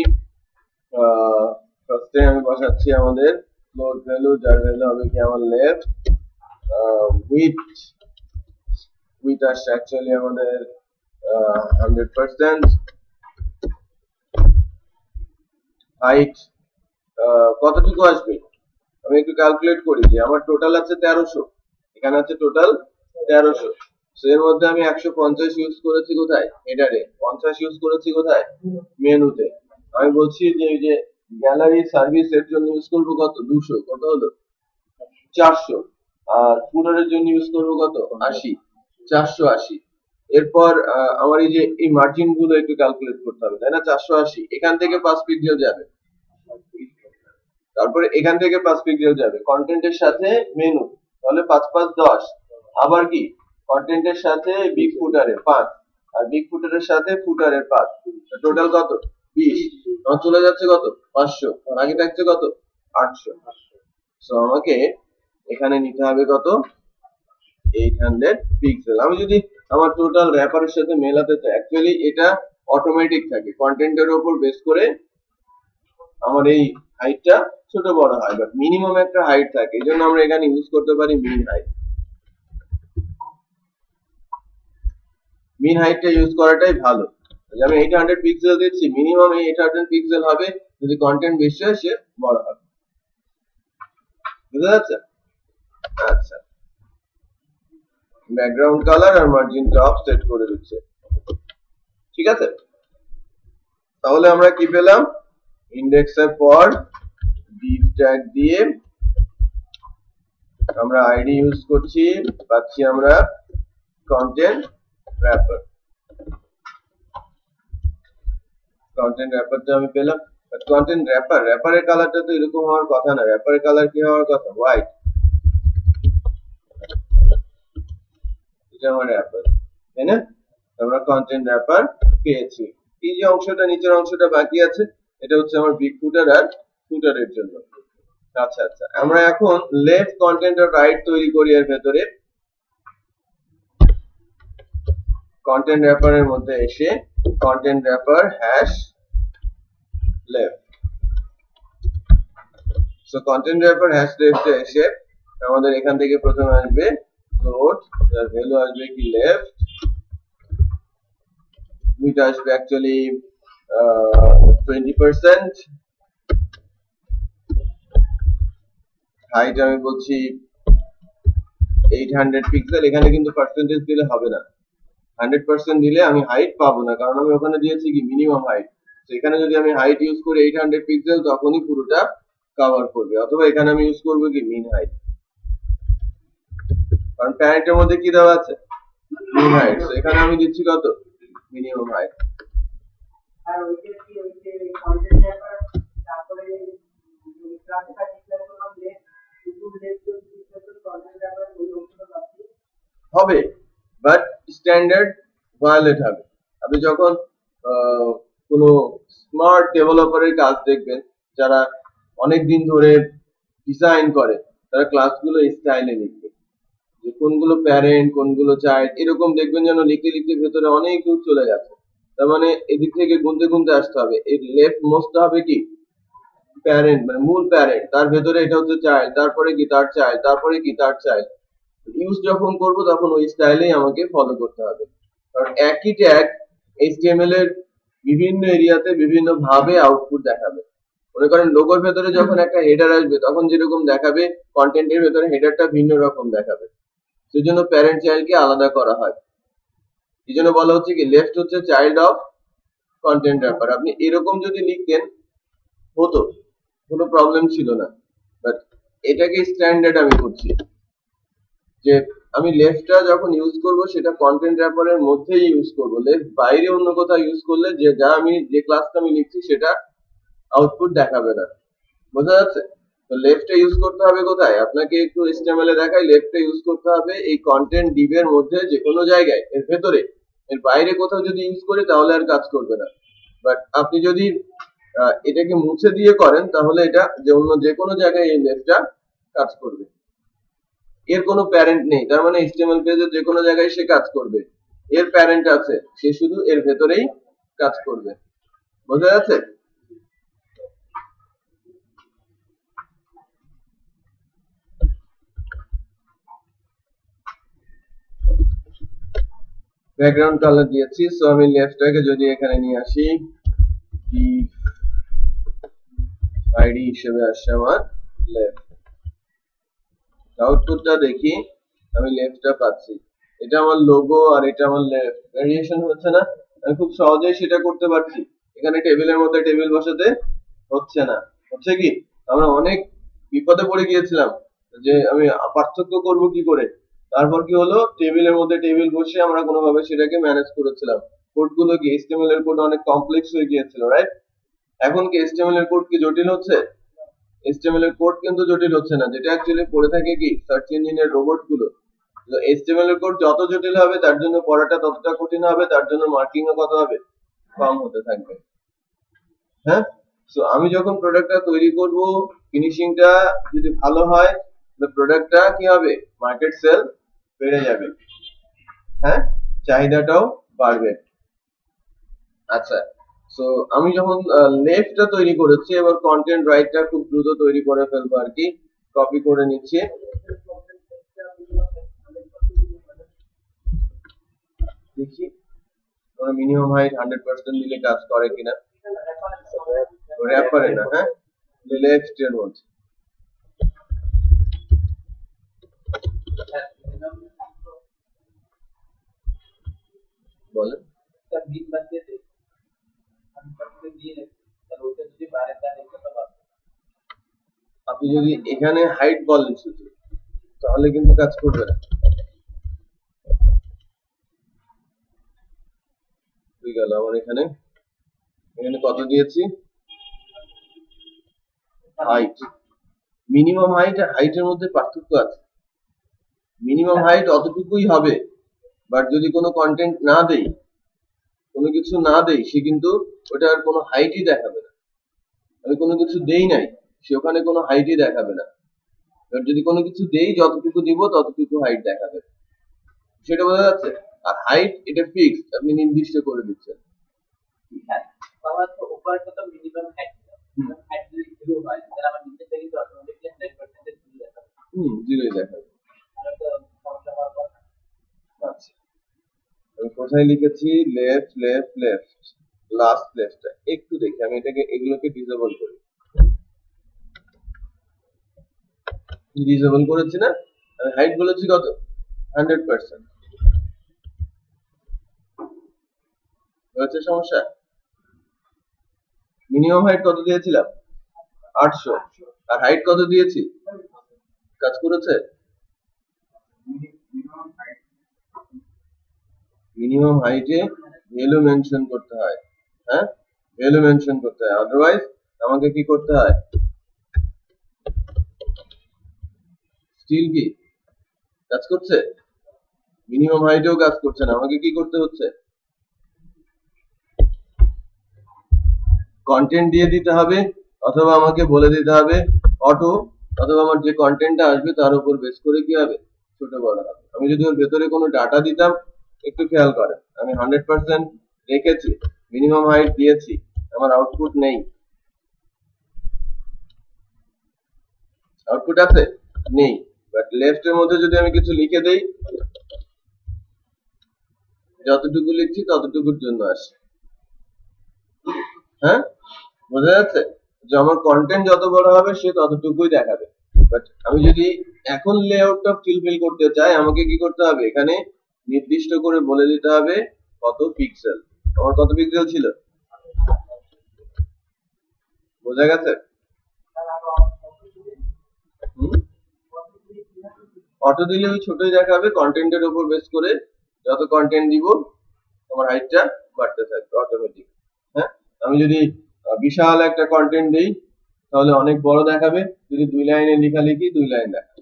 ফার্স্টে আমি বসাচ্ছি আমাদের ফ্লোট ভ্যালু, যার ভ্যালু হবে কি আমার লেফট, উইথ আসছে অ্যাকচুয়ালি আমাদের 100%, হাইট কতটুকু আসবে আমি একটু ক্যালকুলেট করি যে আমার টোটাল আছে 1300, এখানে আছে টোটাল 1300, সো এর মধ্যে আমি 150 ইউজ করেছি কোথায়, হেডারে 50 ইউজ করেছি কোথায়, মেনুতে। আমি বলছি যে এই যে গ্যালারি সার্ভিস এর জন্য ইউজ করব কত, 200, কত হলো 400, আর ফুটারের জন্য ইউজ করব কত 80, 480। এরপর আমার এই যে এই মার্জিন গুলো একটু ক্যালকুলেট করতে হবে, তাই না, 480, এখান থেকে 5 পিক্সেল যাবে, তারপরে এখান থেকে 5 পিক্সেল যাবে কন্টেন্টের সাথে মেনু, তাহলে 5 5 10, আবার কি কন্টেন্টের সাথে বিগ ফুটারের 5, আর বিগ ফুটারের সাথে ফুটারের 5, টোটাল কত 20, আমার চলে যাচ্ছে কত 500, বাকি থাকছে কত 800। সো আমাকে এখানে নিতে হবে কত 800 পিক্সেল। আমি যদি আমার টোটাল র্যাপারের সাথে মেলাতে চাই, অ্যাকচুয়ালি এটা অটোমেটিক থাকে, কন্টেন্টের উপর বেস করে আমার এই হাইটটা ছোট বড় হয়, বাট মিনিমাম একটা হাইট থাকে, এই জন্য আমরা এখানে ইউজ করতে পারি মিন হাইট। মিন হাইটটা ইউজ করাটাই ভালো। আমি 800 পিক্সেল দিচ্ছি, মিনিমাম এই 800 পিক্সেল হবে, যদি কন্টেন্ট বেশি হয় সে বড় হবে। বুঝা যাচ্ছে? আচ্ছা, ব্যাকগ্রাউন্ড কালার আর মার্জিন টপ সেট করে দিচ্ছে, ঠিক আছে। তাহলে আমরা কি পেলাম, ইন্ডেক্সের পর div ট্যাগ দিয়ে আমরা আইডি ইউজ করছি, পাচ্ছি আমরা কন্টেন্ট র্যাপার। কন্টেন্ট র্যাপারটা আমি পেলাম, কন্টেন্ট র্যাপারের কালারটা তো এরকম হওয়ার কথা না, র্যাপারের কালার কি হওয়ার কথা, হোয়াইট, এটা আমার র্যাপার, তাই না। আমরা কন্টেন্ট র্যাপার পেয়েছি। এই যে অংশটা, নিচের অংশটা বাকি আছে, এটা হচ্ছে আমার বিগ ফুটার আর ফুটারের জন্য। আচ্ছা আচ্ছা, আমরা এখন লেফট কন্টেন্ট আর রাইট তৈরি করি এর ভেতরে। কন্টেন্ট র্যাপারের মধ্যে এসে content wrapper hash left, so content wrapper hash লেফটে এসে আমাদের এখান থেকে প্রথমে আসবে ফ্লোট, যার ভ্যালু আসবে কি লেফট, উইথ আসবে অ্যাকচুয়ালি 20%, হাইট আমি বলছি 800 পিক্সেল। এখানে কিন্তু পার্সেন্টেজ দিলে হবে না, 100% দিলে আমি হাইট পাবো না, কারণ আমি ওখানে দিয়েছি কি মিনিমাম হাইট। তো এখানে যদি আমি হাইট ইউজ করি 800 পিক্সেল, তখনই পুরোটা কভার করবে, অথবা এখানে আমি ইউজ করবো কি মিন হাইট, কারণ প্যারেন্টের মধ্যে কি দেওয়া আছে মিন হাইট, তো এখানে আমি দিচ্ছি কত মিনিমাম হাইট। আর ওইটা কি ওইটা কন্টেন্ট র্যাপার, তারপরে ক্লাসিফাই ডিক্লেয়ার করলাম যে input left to content wrapper ওই অংশটা বাকি হবে, বাট স্ট্যান্ডার্ড ভায়োলেট হবে। আপনি যখন কোনো স্মার্ট ডেভেলপারের কাজ দেখবেন, যারা অনেক দিন ধরে ডিজাইন করে, তারা ক্লাসগুলো স্টাইলে লিখবে, যে কোনগুলো প্যারেন্ট কোনগুলো চাইল্ড, এরকম দেখবেন যেন লিখতে লিখতে ভেতরে অনেক দূর চলে গেছে। তার মানে এদিক থেকে গুনতে গুনতে আসতে হবে, এই লেফট মোস্টটা হবে কি প্যারেন্ট, মানে মূল প্যারেন্ট, তার ভেতরে এটা হচ্ছে চাইল্ড, তারপরে কি তার চাইল্ড, তারপরে কি তার চাইল্ড। ইউজ যখন করব তখন ওই স্টাইলেই আমাকে ফলো করতে হবে, কারণ একই ট্যাগ HTML এর বিভিন্ন এরিয়াতে বিভিন্ন ভাবে আউটপুট দেখাবে। মনে করেন লোগোর ভেতরে যখন একটা হেডার আসবে, তখন যেরকম দেখাবে, কন্টেন্টের ভেতরে হেডারটা ভিন্ন রকম দেখাবে, সেজন্য প্যারেন্ট চাইল্ডকে আলাদা করা হয়। এই জন্য বলা হচ্ছে কি লেফট হচ্ছে চাইল্ড অফ কন্টেন্ট র্যাপার। আপনি এরকম যদি লিখতেন হতো, কোনো প্রবলেম ছিল না, বাট এটাকে স্ট্যান্ডার্ড আমি করছি, যে আমি লেফটটা যখন ইউজ করব সেটা কন্টেন্ট র্যাপারের মধ্যেই ইউজ করব, লেফট বাইরে অন্য কোথাও ইউজ করলে যে যা আমি যে ক্লাসটা আমি লিখছি সেটা আউটপুট দেখাবে না। বোঝা যাচ্ছে? তো লেফটে ইউজ করতে হবে কোথায়, আপনাকে একটু HTML এ দেখাই, লেফটে ইউজ করতে হবে এই কন্টেন্ট ডিভ এর মধ্যে যে কোনো জায়গায়, এর ভেতরে, এর বাইরে কোথাও যদি ইউজ করি তাহলে আর কাজ করবে না। বাট আপনি যদি এটাকে মুছে দিয়ে করেন তাহলে এটা যে অন্য যে কোনো জায়গায় এই লেফটটা কাজ করবে। এর কোনো প্যারেন্ট নেই, তার মানে HTML পেজের যে কোনো জায়গায় সে কাজ করবে। এর প্যারেন্ট আছে, সে শুধু এর ভেতরেই কাজ করবে। বোঝা যাচ্ছে? ব্যাকগ্রাউন্ড কালার দিয়েছি, সো আমি লেফটটাকে যদি এখানে নিয়ে আসি, আইডি হিসেবে আসছে আমার লেফট। আউটপুটটা দেখি, আমি লেফটটা পাচ্ছি। এটা আমার লোগো আর এটা আমার লেফট, ভেরিয়েশন হচ্ছে না? আমি খুব সহজেই সেটা করতে পারছি। এখানে টেবিলের মধ্যে টেবিল বসাতে হচ্ছে না। হচ্ছে কি, আমরা অনেক বিপদে পড়ে গিয়েছিলাম যে আমি পার্থক্য করব কি করে। তারপর কি হলো, টেবিলের মধ্যে টেবিল বসে আমরা কোনোভাবে সেটাকে ম্যানেজ করেছিলাম। কোডগুলো কি HTML এর কোড অনেক কমপ্লেক্স হয়ে গিয়েছিল, রাইট? এখন কি HTML এর কোড কি জটিল হচ্ছে? HTML এর কোড কিন্তু জটিল হচ্ছে না, যেটা অ্যাকচুয়ালি পড়ে থাকে কি সার্চ ইঞ্জিনের রোবট গুলো। HTML এর কোড যত জটিল হবে তার জন্য পড়াটা ততটা কঠিন হবে, তার জন্য মার্কিং ও কত হবে, কম হতে থাকবে। হ্যাঁ, সো আমি যখন প্রোডাক্টটা তৈরি করব, ফিনিশিংটা যদি ভালো হয়, তো প্রোডাক্টটা কি হবে, মার্কেট সেল বেড়ে যাবে। হ্যাঁ, চাহিদাটাও বাড়বে। আচ্ছা, সো আমি যখন লেফটটা তৈরি করেছি, এবার কন্টেন্ট রাইটটা খুব দ্রুত তৈরি করে ফেলবো আর কি। কপি করে নিচ্ছি। দেখি আমরা মিনিমাম হাইট 100% দিলে কাজ করে কিনা। র্যাপ করে না, হ্যাঁ, লেফট এর মধ্যে বলেন। আপনি যদি এখানে হাইট বলেন শুধু, তাহলে কিন্তু কাজ করবে না। হয়ে গেল আমার এখানে কত দিয়েছি, হাইট। মিনিমাম হাইট আর হাইটের মধ্যে পার্থক্য আছে। মিনিমাম হাইট অতটুকুই হবে, বাট যদি কোনো কন্টেন্ট না দেই, কোনো কিছু না দেই, সে কিন্তু ওটার কোনো হাইটই দেখাবে না। আমি কোনো কিছু দেই নাই, সে ওখানে কোনো হাইটই দেখাবে না। এবার যদি কোনো কিছু দেই, যতটুকু দিব ততটুকু হাইট দেখাবে, সেটা বোঝা যাচ্ছে? আর হাইট এটা ফিক্সড, আপনি নির্দিষ্ট করে দিচ্ছেন। জিরোই দেখাবে। আচ্ছা, আমি কোথায় লিখেছি, লেফট লেফট লেফট, লাস্ট লেফটটা একটু দেখি। আমি এটাকে এগুলোকে ডিসেবল করি। ডিসেবল করেছি না? আমি হাইট বলেছি কত, 100%। হয়েছে সমস্যা? মিনিমাম হাইট কত দিয়েছিলাম, 800, আর হাইট কত দিয়েছি, কাজ করেছে? মিনিমাম হাইটে ভ্যালু মেনশন করতে হয়। হ্যাঁ, ভ্যালু মেনশন করতে হয়, আদারওয়াইজ আমাকে কি করতে হয়, স্টিল কি কাজ করছে? মিনিমাম হাইটেও কাজ করছে না, আমাকে কি করতে হচ্ছে, কন্টেন্ট দিয়ে দিতে হবে, অথবা আমাকে বলে দিতে হবে অটো, অথবা আমার যে কন্টেন্টটা আসবে তার উপর বেস করে কি হবে, ছোট বড় হবে। আমি যদি ওর ভেতরে কোনো ডাটা দিতাম, একটু খেয়াল করেন, আমি 100% রেখেছি, মিনিমাম হাইট দিয়েছি, আমার আউটপুট নেই। আউটপুট আছে নেই, বাট লেফট এর মধ্যে যদি আমি কিছু লিখে দেই, যতটুকু লিখছি ততটুকুর জন্য আসে। হ্যাঁ, বোঝা যাচ্ছে যে আমার কন্টেন্ট যত বড় হবে সে ততটুকুই দেখাবে। বাট আমি যদি এখন লেআউটটা ফিল করতে চাই, আমাকে কি করতে হবে, এখানে নির্দিষ্ট করে বলে দিতে হবে কত পিক্সেল। আমার কত পিক্সেল ছিল, বোঝা গেছে? অটো দিলে ওই ছোটই দেখাবে, কন্টেন্টের উপর বেস করে যত কন্টেন্ট দিব তোমার হাইটটা বাড়তে থাকবে অটোমেটিক। হ্যাঁ, আমি যদি বিশাল একটা কন্টেন্ট দেই তাহলে অনেক বড় দেখাবে, যদি 2 লাইনে লেখা লিখি 2 লাইন দেখাবে।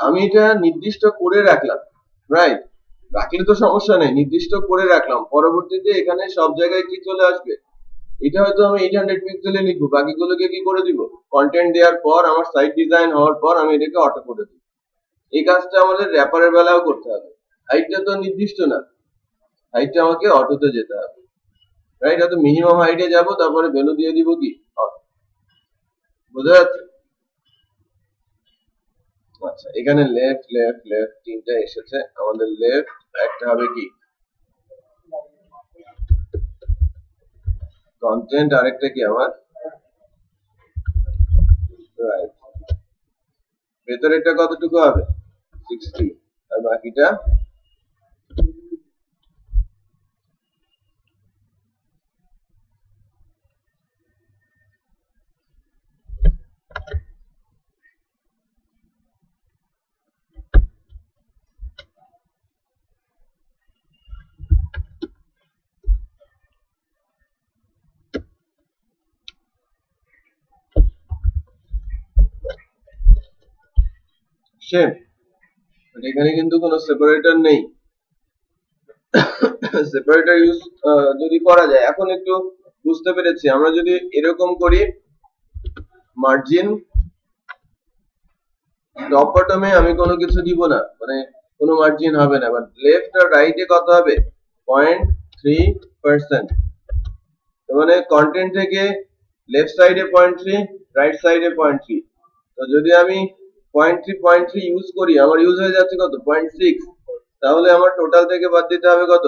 আমি এটা নির্দিষ্ট করে রাখলাম, রাইট? রাখলে তো সমস্যা নেই, নির্দিষ্ট করে রাখলাম, পরবর্তীতে এখানে সব জায়গায় কি চলে আসবে, এটা হয়তো আমি 800 পিক্সেলে লিখবো, বাকিগুলোকে কি করে দিব, কন্টেন্ট দেওয়ার পর আমার সাইট ডিজাইন হওয়ার পর আমি এটাকে অটো করে দিব। এই কাজটা আমাদের র্যাপারের বেলাও করতে হবে। হাইটটা তো নির্দিষ্ট না, হাইটটা আমাকে অটোতে যেতে হবে, রাইট? হয়তো মিনিমাম হাইটে যাব, তারপরে ভ্যালু দিয়ে দিব কি অটো। বুঝা যাচ্ছে? আচ্ছা, এখানে লেফট লেফট লেফট তিনটা এসেছে, আমাদের লেফট একটা হবে কি কন্টেন্ট, আরেকটা কি আমার রাইট। ভেতরেরটা কতটুকু হবে 60, আর বাকিটা সেম। এখানে কিন্তু কোনো সেপারেটর নেই, সেপারেটর ইউজ যদি করা যায়, এখন একটু বুঝতে পেরেছি। আমরা যদি এরকম করি, মার্জিন টপ বটমে আমি কোনো কিছু দিব না, মানে কোনো মার্জিন হবে না, বাট লেফট আর রাইটে কত হবে 0.3%। মানে কন্টেন্ট থেকে লেফট সাইডে 0.3, রাইট সাইডে 0.3। তো যদি আমি 0.3 ইউজ করি, আমার ইউজ হয়ে যাচ্ছে কত 0.6, তাহলে আমার টোটাল থেকে বাদ দিতে হবে কত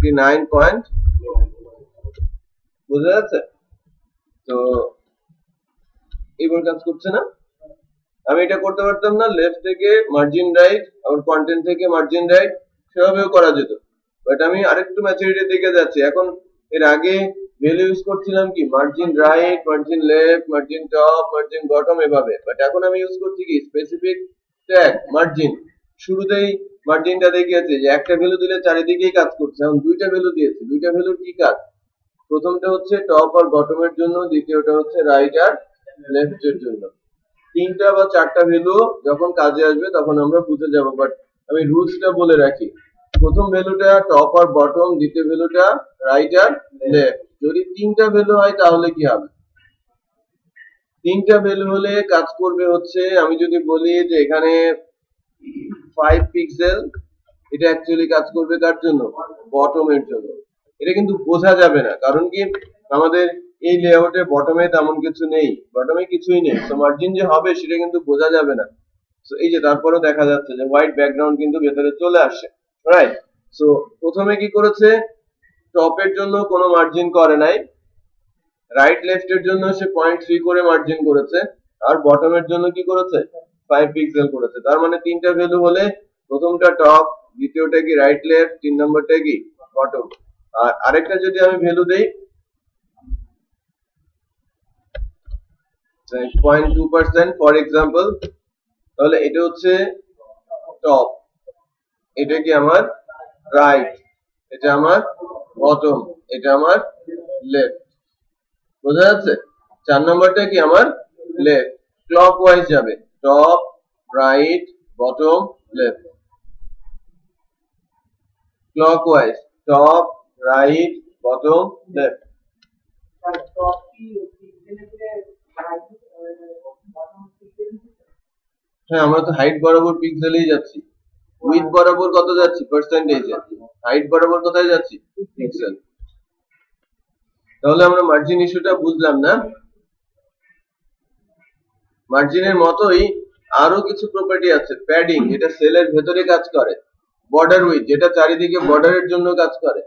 59. বুঝা যাচ্ছে? তো এবার কাজ করছে না। আমি এটা করতে পারতাম না, লেফট থেকে মার্জিন রাইট, আবার কন্টেন্ট থেকে মার্জিন রাইট, সেভাবেও করা যেত, বাট আমি আরেকটু ম্যাচুরিটির দিকে যাচ্ছি। এখন এর আগে ভ্যালু ইউজ করছিলাম কি margin right, margin left, margin top, margin bottom, এভাবে, বাট এখন আমি ইউজ করছি কি স্পেসিফিক ট্যাগ মার্জিন। শুরুতেই মার্জিনটা দেখিয়েছে যে একটা ভ্যালু দিলে চারিদিকেই কাজ করছে, এখন দুইটা ভ্যালু দিয়েছে, দুইটা ভ্যালুর কি কাজ, প্রথমটা হচ্ছে টপ আর বটমের জন্য, দ্বিতীয়টা হচ্ছে রাইট আর লেফটের জন্য। তিনটা বা চারটা ভ্যালু যখন কাজে আসবে তখন আমরা বুঝে যাব, বাট আমি রুলসটা বলে রাখি। প্রথম ভ্যালুটা টপ আর বটম, দ্বিতীয় ভ্যালুটা রাইট আর লেফট। যদি তিনটা ভ্যালু হয় তাহলে কি হবে, তিনটা ভ্যালু হলে কাজ করবে হচ্ছে, আমি যদি বলি যে এখানে 5 পিক্সেল, এটা অ্যাকচুয়ালি কাজ করবে কার জন্য, বটমের জন্য। এটা কিন্তু বোঝা যাবে না, কারণ কি আমাদের এই লেআউটে বটমে তেমন কিছু নেই, বটমে কিছুই নেই, তো মার্জিন যে হবে সেটা কিন্তু বোঝা যাবে না। সো এই যে তারপরেও দেখা যাচ্ছে যে হোয়াইট ব্যাকগ্রাউন্ড কিন্তু ভেতরে চলে আসছে, রাইট? সো প্রথমে কি করেছে, টপের জন্য কোনো মার্জিন করে নাই, রাইট লেফটের জন্য সে 0.3 করে মার্জিন করেছে, আর বটমের জন্য কি করেছে 5 পিক্সেল করেছে। তার মানে তিনটা ভ্যালু হলে প্রথমটা টপ, দ্বিতীয়টা কি রাইট লেফট, তিন নম্বরটা কি বটম। আর আরেকটা যদি আমি ভ্যালু দেই 0.2% ফর এক্সাম্পল, তাহলে এটা হচ্ছে টপ, এটা কি আমার রাইট, এটা আমার বটম, এটা আমার লেফট। বোঝা যাচ্ছে? 4 নম্বরটা কি আমার লেফট, ক্লক ওয়াইজ যাবে, top right bottom left, clock wise top right bottom left. হ্যাঁ, আমরা তো হাইট বরাবর পিক্সেলেই যাচ্ছি, উইথ বরাবর কত যাচ্ছি পার্সেন্টেজে, হাইট বরাবর কোথায় যাচ্ছি পিক্সেল। তাহলে আমরা মার্জিন ইস্যুটা বুঝলাম না। মার্জিনের মতোই আরো কিছু প্রপার্টি আছে, প্যাডিং এটা সেলের ভেতরে কাজ করে, বর্ডার উইথ যেটা চারিদিকে বর্ডারের জন্য কাজ করে,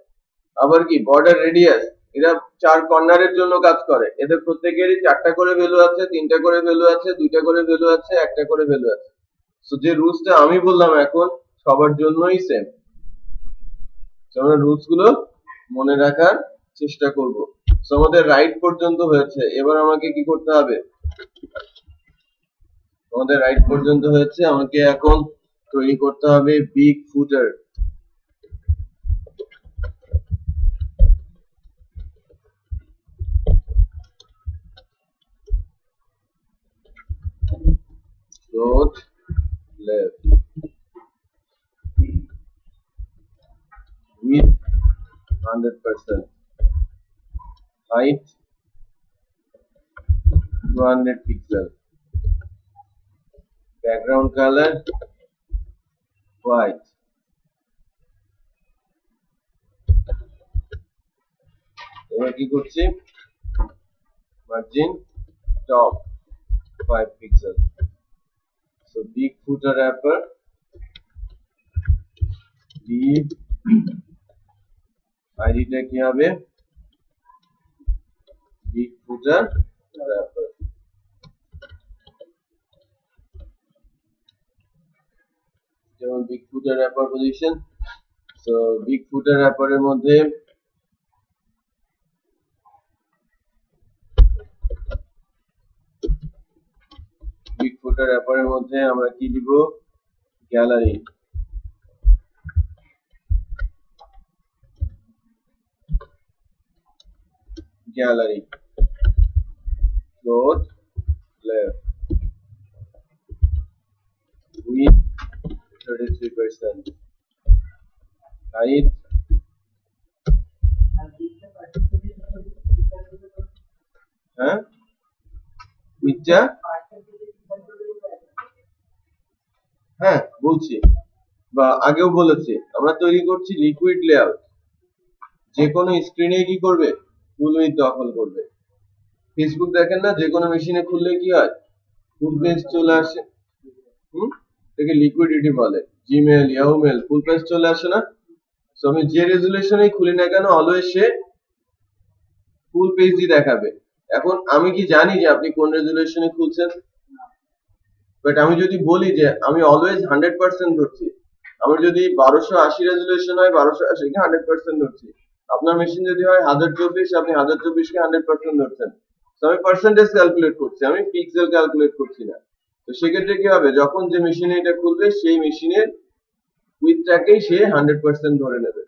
আবার কি বর্ডার রেডিয়াস এটা চার কর্নারের জন্য কাজ করে। এদের প্রত্যেকেরই চারটা করে ভ্যালু আছে, তিনটা করে ভ্যালু আছে, দুইটা করে ভ্যালু আছে, একটা করে ভ্যালু আছে। সো যে রুলসটা আমি বললাম এখন সবার জন্যই সেম, আমরা রুলস গুলো মনে রাখার চেষ্টা করব। সো আমাদের রাইট পর্যন্ত হয়েছে, এবার আমাকে কি করতে হবে, আমাদের রাইট পর্যন্ত হয়েছে, আমাকে এখন তৈরি করতে হবে বিগ ফুটার। left. Width 100%. Height 200 pixel. Background color white. এবার কি করছি, margin top 5 pixel. So big footer wrapper, deep ID টা কি হবে, big footer wrapper. যেমন big footer wrapper position. So big footer wrapper এর মধ্যে big footer wrapper এর মধ্যে আমরা কি দিব, gallery, gallery, cloth left, width 33%, height হ্যাঁ মিথ্যা, হ্যাঁ বলছি বা আগেও বলেছি, আমরা তৈরি করছি লিকুইড লেআউট, যে কোনো স্ক্রিনে কি করবে, ফুল উইডথ দখল করবে। ফেসবুক দেখেন না, যে কোনো মেশিনে খুললে কি হয়, ফুল পেজ চলে আসে, এটাকে লিকুইডিটি বলে। Gmail, Yahoo mail, full page চলে আসে না। সো আমি যে রেজুলেশনেই খুলি না কেন, অলওয়েজ সে ফুল পেজই দেখাবে। এখন আমি কি জানি যে আপনি কোন রেজুলেশনে খুলছেন, বাট আমি যদি বলি যে আমি অলওয়েজ 100% ধরছি, আমার যদি 1280 রেজুলেশন হয় 1280 কে 100% ধরছি, আপনার মেশিন যদি হয় 1024 আপনি 1024 কে 100% ধরছেন। তো আমি পার্সেন্টেজ ক্যালকুলেট করছি, আমি পিক্সেল ক্যালকুলেট করছি না। তো সেক্ষেত্রে কি হবে, যখন যে মেশিনে এটা খুলবে সেই মেশিনের উইথটাকেই সে 100% ধরে নেবে।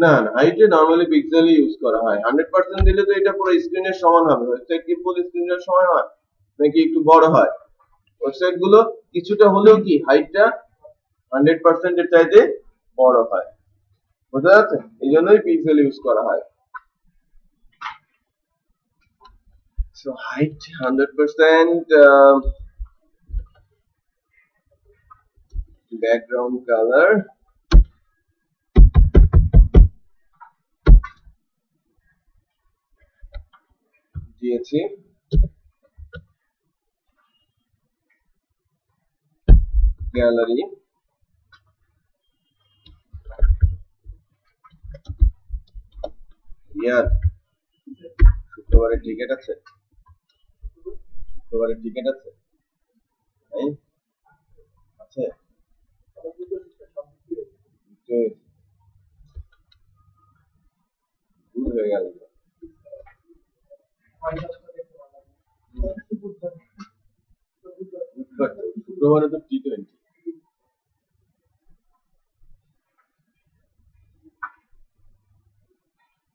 না না, হাইটে নরমালি পিক্সেলই ইউজ করা হয়। 100% দিলে তো এটা পুরো স্ক্রিনের সমান হবে, ওয়েবসাইট কি ফুল স্ক্রিনের সমান হয় নাকি একটু বড় হয়? ওয়েবসাইট গুলো কিছুটা হলেও কি হাইটটা 100% এর চাইতে বড় হয়, বুঝা যাচ্ছে? এই জন্যই পিক্সেল ইউজ করা হয়। So height 100%, background color দিয়েছি, গ্যালারি, ইয়ার শুক্রবারের টিকিট আছে, শুক্রবারের টিকিট আছে, আছে ভুল হয়ে গেল। শুক্রবারে তো T20,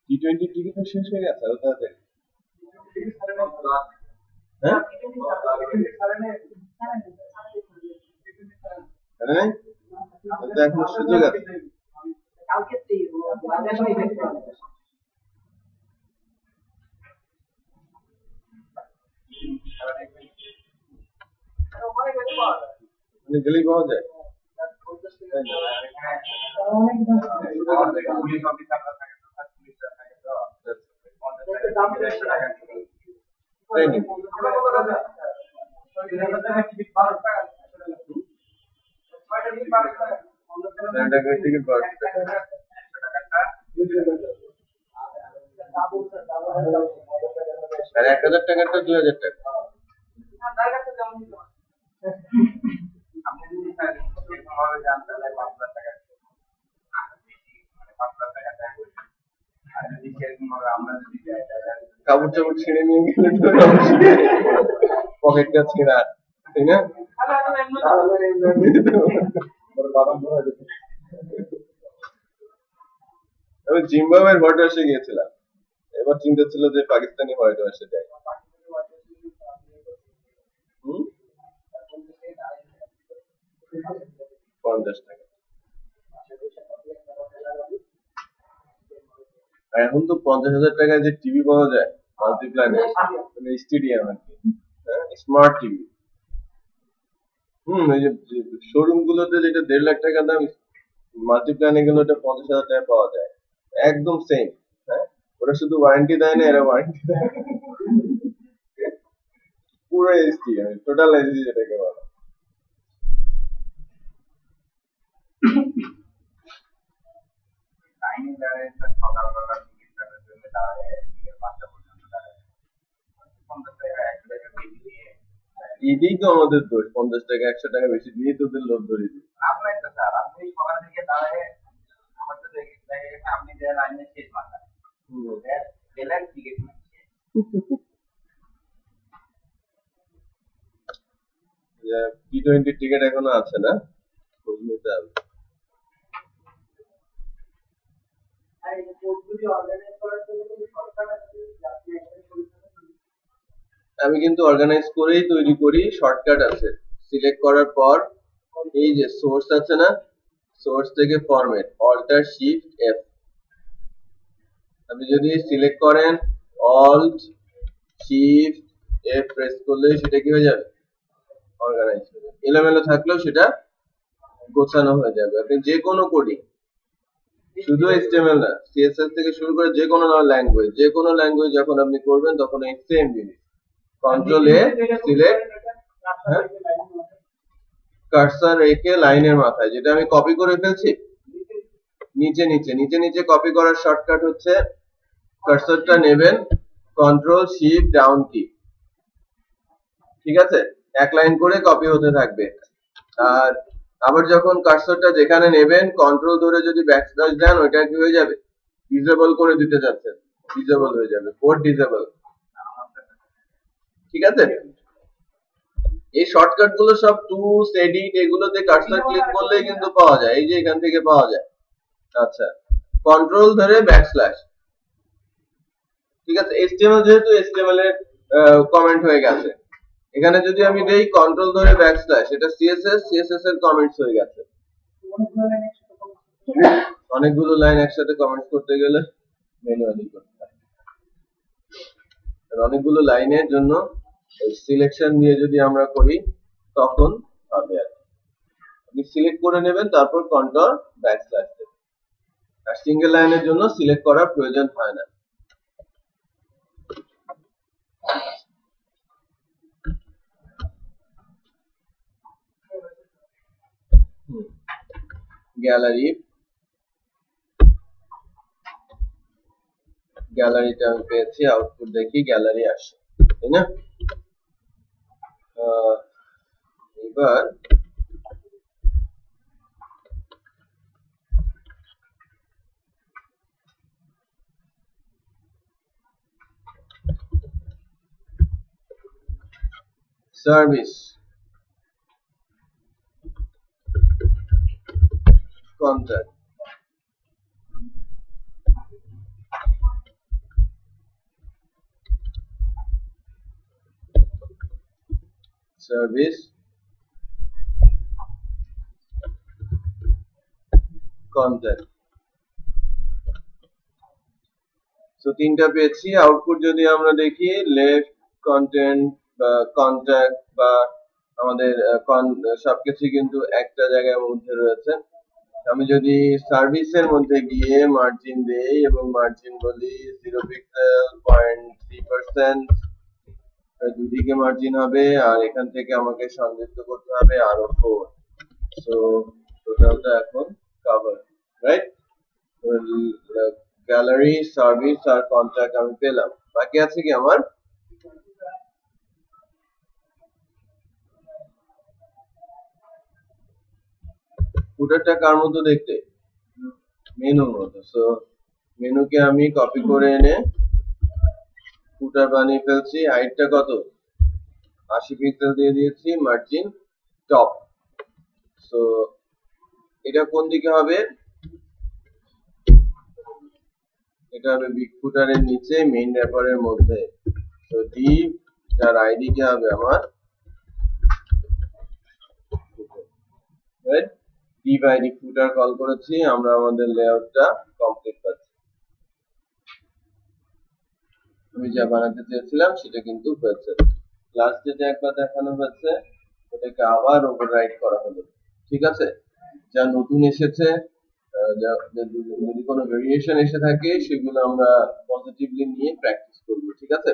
T20 টিকিট শেষ হয়ে গেছে তাড়াতাড়ি। হ্যাঁ এখন সুযোগ আছে। গেলেই পাওয়া যায়। আর 1000 টাকাটা 2000 টাকা। কাপড় চাপড় ছিঁড়ে নিয়ে গেলে পকেটটা ছেঁড়া, তাই না? আমি জিম্বাবুয়ের হোয়াইট হাউসে গিয়েছিলাম, এবার চিন্তা ছিল যে পাকিস্তানি হোয়াইট হাউসে যাই। 50 টাকা। আর এখন তো 50,000 টাকায় যে টিভি পাওয়া যায় মাল্টিপ্ল্যানে, মানে স্টেডিয়াম আর কি, হ্যাঁ, স্মার্ট টিভি। এই যে শোরুম গুলোতে যেটা 1.5 লাখ টাকা দাম, মাল্টিপ্ল্যানে গেলে ওটা 50,000 টাকা পাওয়া যায়, একদম সেম। হ্যাঁ, ওরা শুধু ওয়ারেন্টি দেয় না, এরা ওয়ারেন্টি দেয় পুরো এইচডি, টোটাল এইচডি যেটাকে বলে। এটাই তো আমাদের দোষ, 50 টাকা 100 টাকা বেশি দিয়ে তোদের লোভ ধরিয়ে দিই। টি20 টিকিট এখনো আছে না, খোঁজ নিতে হবে। আমি কিন্তু অর্গানাইজ করেই তৈরি করি, শর্টকাট আছে। সিলেক্ট করার পর এই যে সোর্স আছে না, সোর্স থেকে ফরম্যাট, অল্টার শিফট এফ। আপনি যদি সিলেক্ট করেন অল্ট শিফট এফ প্রেস করলে সেটা কি হয়ে যাবে, অর্গানাইজ হয়ে যাবে। এলোমেলো থাকলেও সেটা গোছানো হয়ে যাবে। আপনি যে কোনো কোডিং, শুধু HTML না, CSS থেকে শুরু করে যে কোনো ল্যাঙ্গুয়েজ, যে কোনো ল্যাঙ্গুয়েজ যখন আপনি করবেন তখন এই সেম জিনিস, কন্ট্রোল এ সিলেক্ট, কার্সর রেখে লাইনের মাথায়, যেটা আমি কপি করে ফেলছি নিচে নিচে নিচে নিচে কপি করার শর্টকাট হচ্ছে কার্সরটা নেবেন, কন্ট্রোল শিফট ডাউন কি, ঠিক আছে, এক লাইন করে কপি হতে থাকবে। আর আবার যখন কার্সরটা যেখানে নেবেন কন্ট্রোল ধরে যদি ব্যাকস্ল্যাশ দেন, ওইটা কি হয়ে যাবে, ডিসেবল করে দিতে যাচ্ছেন, ডিসেবল হয়ে যাবে, কোড ডিসেবল, ঠিক আছে। এই শর্টকাট গুলো সব টুলস, এডিট, এগুলোতে কার্সর ক্লিক করলেই কিন্তু পাওয়া যায়, এই যে এখান থেকে পাওয়া যায়। আচ্ছা, কন্ট্রোল ধরে ব্যাকস্ল্যাশ, ঠিক আছে। HTML যেহেতু HTML এর কমেন্ট হয়ে গেছে, এখানে যদি আমি দেই কন্ট্রোল ধরে ব্যাকস্ল্যাশ, এটা CSS এর কমেন্টস হয়ে গেছে। অনেকগুলো লাইন একসাথে কমেন্টস করতে গেলে ম্যানুয়ালি করতে হয়, আর অনেকগুলো লাইনের জন্য সিলেকশন দিয়ে যদি আমরা করি তখন হবে। আর আপনি সিলেক্ট করে নেবেন, তারপর কন্ট্রোল ব্যাকস্ল্যাশ দেবেন, আর সিঙ্গেল লাইনের জন্য সিলেক্ট করার প্রয়োজন হয় না। গ্যালারিটা আমি পেয়েছি, আউটপুট দেখি গ্যালারি আসে, তাই না। এবার service, contact, service, contact, so তিনটা পেয়েছি। আউটপুট যদি আমরা দেখি, লেফট, কন্টেন্ট বা কন্ট্যাক্ট বা আমাদের সবকিছু কিন্তু একটা জায়গার মধ্যে রয়েছে। আমি যদি সার্ভিসের মধ্যে গিয়ে মার্জিন দেই এবং মার্জিন বলি 0 পিক্সেল 0.3%, দুদিকে মার্জিন হবে, আর এখান থেকে আমাকে সংযুক্ত করতে হবে আরো 4, সো টোটালটা এখন কভার, রাইট। গ্যালারি, সার্ভিস আর কন্ট্যাক্ট আমি পেলাম, বাকি আছে কি আমার ফুটারটা কার মতো দেখতে, মেনুর মতো। সো মেনুকে আমি কপি করে এনে ফুটার বানিয়ে ফেলছি। হাইটটা কত, 80 পিক্সেল দিয়ে দিয়েছি, মার্জিন টপ। সো এটা কোন দিকে হবে, এটা হবে বিগ ফুটারের নিচে মেইন র্যাপারের মধ্যে। তো ডিভ যার আইডি কে হবে আমার, রাইট? div id ফুটার কল করেছি, আমরা আমাদের লেআউটটা কমপ্লিট পাচ্ছি। আমি যা বানাতে চেয়েছিলাম সেটা কিন্তু হয়েছে। লাস্ট যেটা একবার দেখানো হয়েছে ওটাকে আবার ওভাররাইট করা হলো। ঠিক আছে, যা নতুন এসেছে যদি কোনো ভেরিয়েশন এসে থাকে সেগুলো আমরা পজিটিভলি নিয়ে প্র্যাকটিস করব। ঠিক আছে,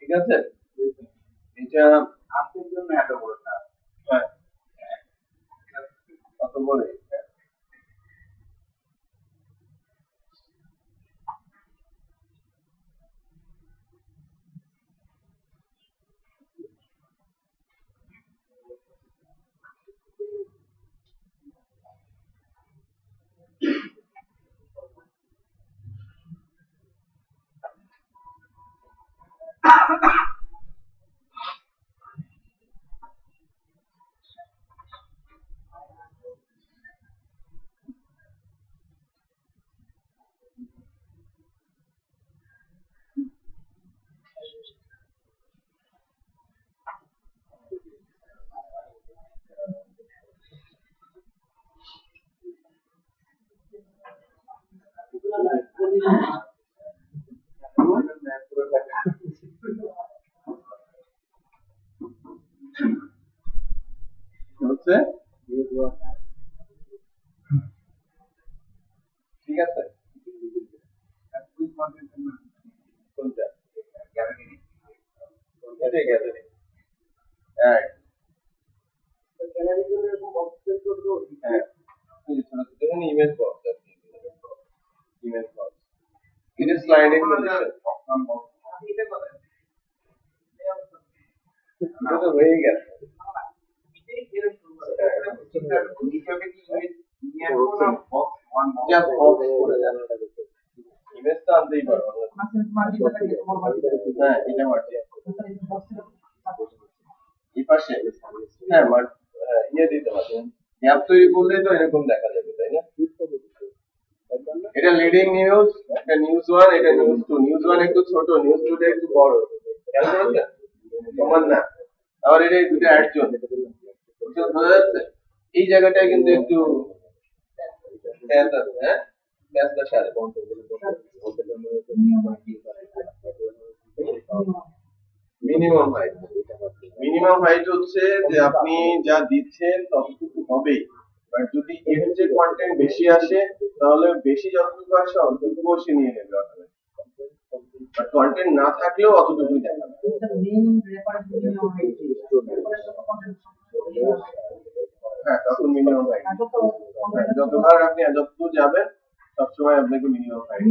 ঠিক আছে, এটা আপনার জন্য এত বড় কাজ। হ্যাঁ অত বড় হচ্ছে। ঠিক আছে, কোনটা এটাই গ্যালারি। হ্যাঁ হ্যাঁ, এখানে ইমেজ বক্স আছে, ইমেজ বক্স, এটা স্লাইডিং পজিশন, এটা তো হয়ে গেছে। যা বক্স করে যাবে, ইমেজ তো আনতেই পারবো না। হ্যাঁ এটা মার্জি এই পাশে, হ্যাঁ ইয়ে দিতে পারবে, গ্যাপ তৈরি করলেই তো এরকম দেখা যাবে, তাই না? এটা লিডিং নিউজ, একটা নিউজ ওয়ান, এটা নিউজ টু। নিউজ ওয়ান একটু ছোট, নিউজ টু টা একটু বড়, খেয়াল করেছেন? সমান না। আবার এটা দুটো একজন, বোঝা যাচ্ছে? এই জায়গাটায় কিন্তু একটু গ্যাপ আছে, হ্যাঁ গ্যাপটা সারে। মিনিমাম হাইট, মিনিমাম হাইট হচ্ছে যে আপনি যা দিচ্ছেন ততটুকু হবেই, বাট যদি এর যে কন্টেন্ট বেশি আসে তাহলে বেশি যতটুকু আসে অতটুকু সে নিয়ে নেবে, বাট কন্টেন্ট না থাকলেও অতটুকুই দেখাবে। হ্যাঁ তখন মিনিমাম হাইট, যতবার আপনি যতদূর যাবেন সবসময় আপনাকে মিনিমাম হাইট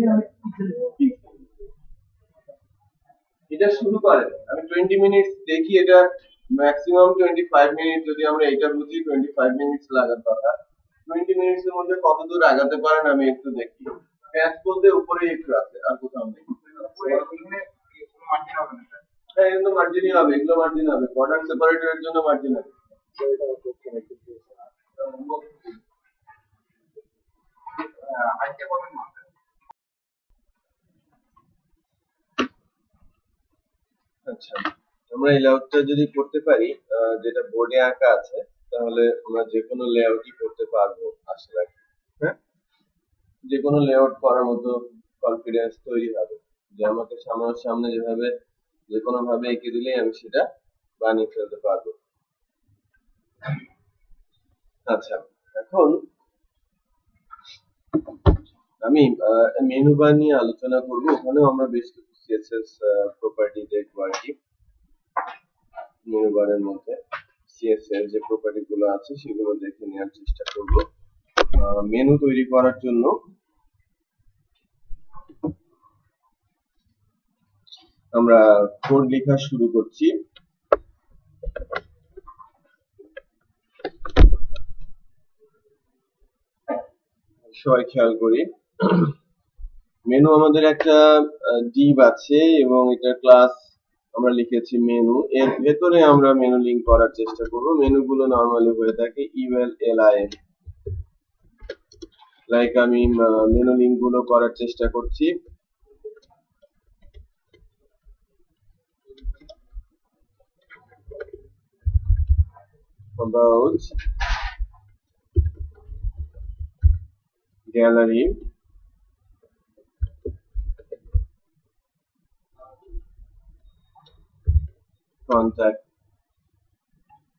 এটা শুরু করেন। আমি 20 মিনিট দেখি, এটা ম্যাক্সিমাম 25 মিনিট, যদি আমরা এটা বুঝি 25 মিনিট লাগার কথা। 20 মিনিটের মধ্যে কত দূর আগাতে পারেন আমি একটু দেখি। প্যাচ বলতে উপরে একটু আছে, আর কোথাও নেই। হ্যাঁ এগুলো মার্জিনই হবে, এগুলো মার্জিন হবে, বর্ডার সেপারেটরের জন্য মার্জিন হবে। আচ্ছা, আমরা এই লেআউটটা যদি করতে পারি, যেটা বোর্ডে আঁকা আছে, তাহলে আমরা যে কোনো লেআউটই করতে পারবো আশা রাখি। হ্যাঁ, যে কোনো লেআউট করার মতো কনফিডেন্স তৈরি হবে যে আমাকে সামনে যেভাবে যে কোনো ভাবে এঁকে দিলেই আমি সেটা বানিয়ে ফেলতে পারবো। আচ্ছা, এখন আমি মেনু বার নিয়ে আলোচনা করব। ওখানেও আমরা বেশ কিছু সিএসএস প্রপার্টি দেখবো আর কি। মেনু বারের মধ্যে সিএসএস যে প্রপার্টি গুলো আছে সেগুলো দেখে নেওয়ার চেষ্টা করব। মেনু তৈরি করার জন্য আমরা কোড লেখা শুরু করছি। সবাই খেয়াল করি, মেনু আমাদের একটা ডিভ আছে এবং এটা ক্লাস আমরা লিখেছি মেনু। এর ভেতরে আমরা মেনু লিঙ্ক করার চেষ্টা করব। মেনু গুলো নরমালি হয়ে থাকে ইউএল এলআইএম। লাইক আমি মেনু লিঙ্ক গুলো করার চেষ্টা করছি। about gallery contact।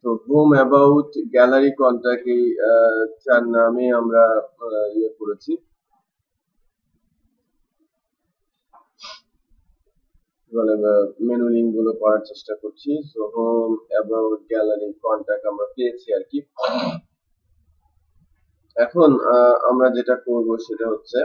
তো হোম অ্যাবাউট গ্যালারি কন্টাক্ট এই চার নামে আমরা ইয়ে করেছি। মেনু লিঙ্ক গুলো করার চেষ্টা করছি। So home about gallery contact আমরা পেয়েছি আর কি। এখন আমরা যেটা করব সেটা হচ্ছে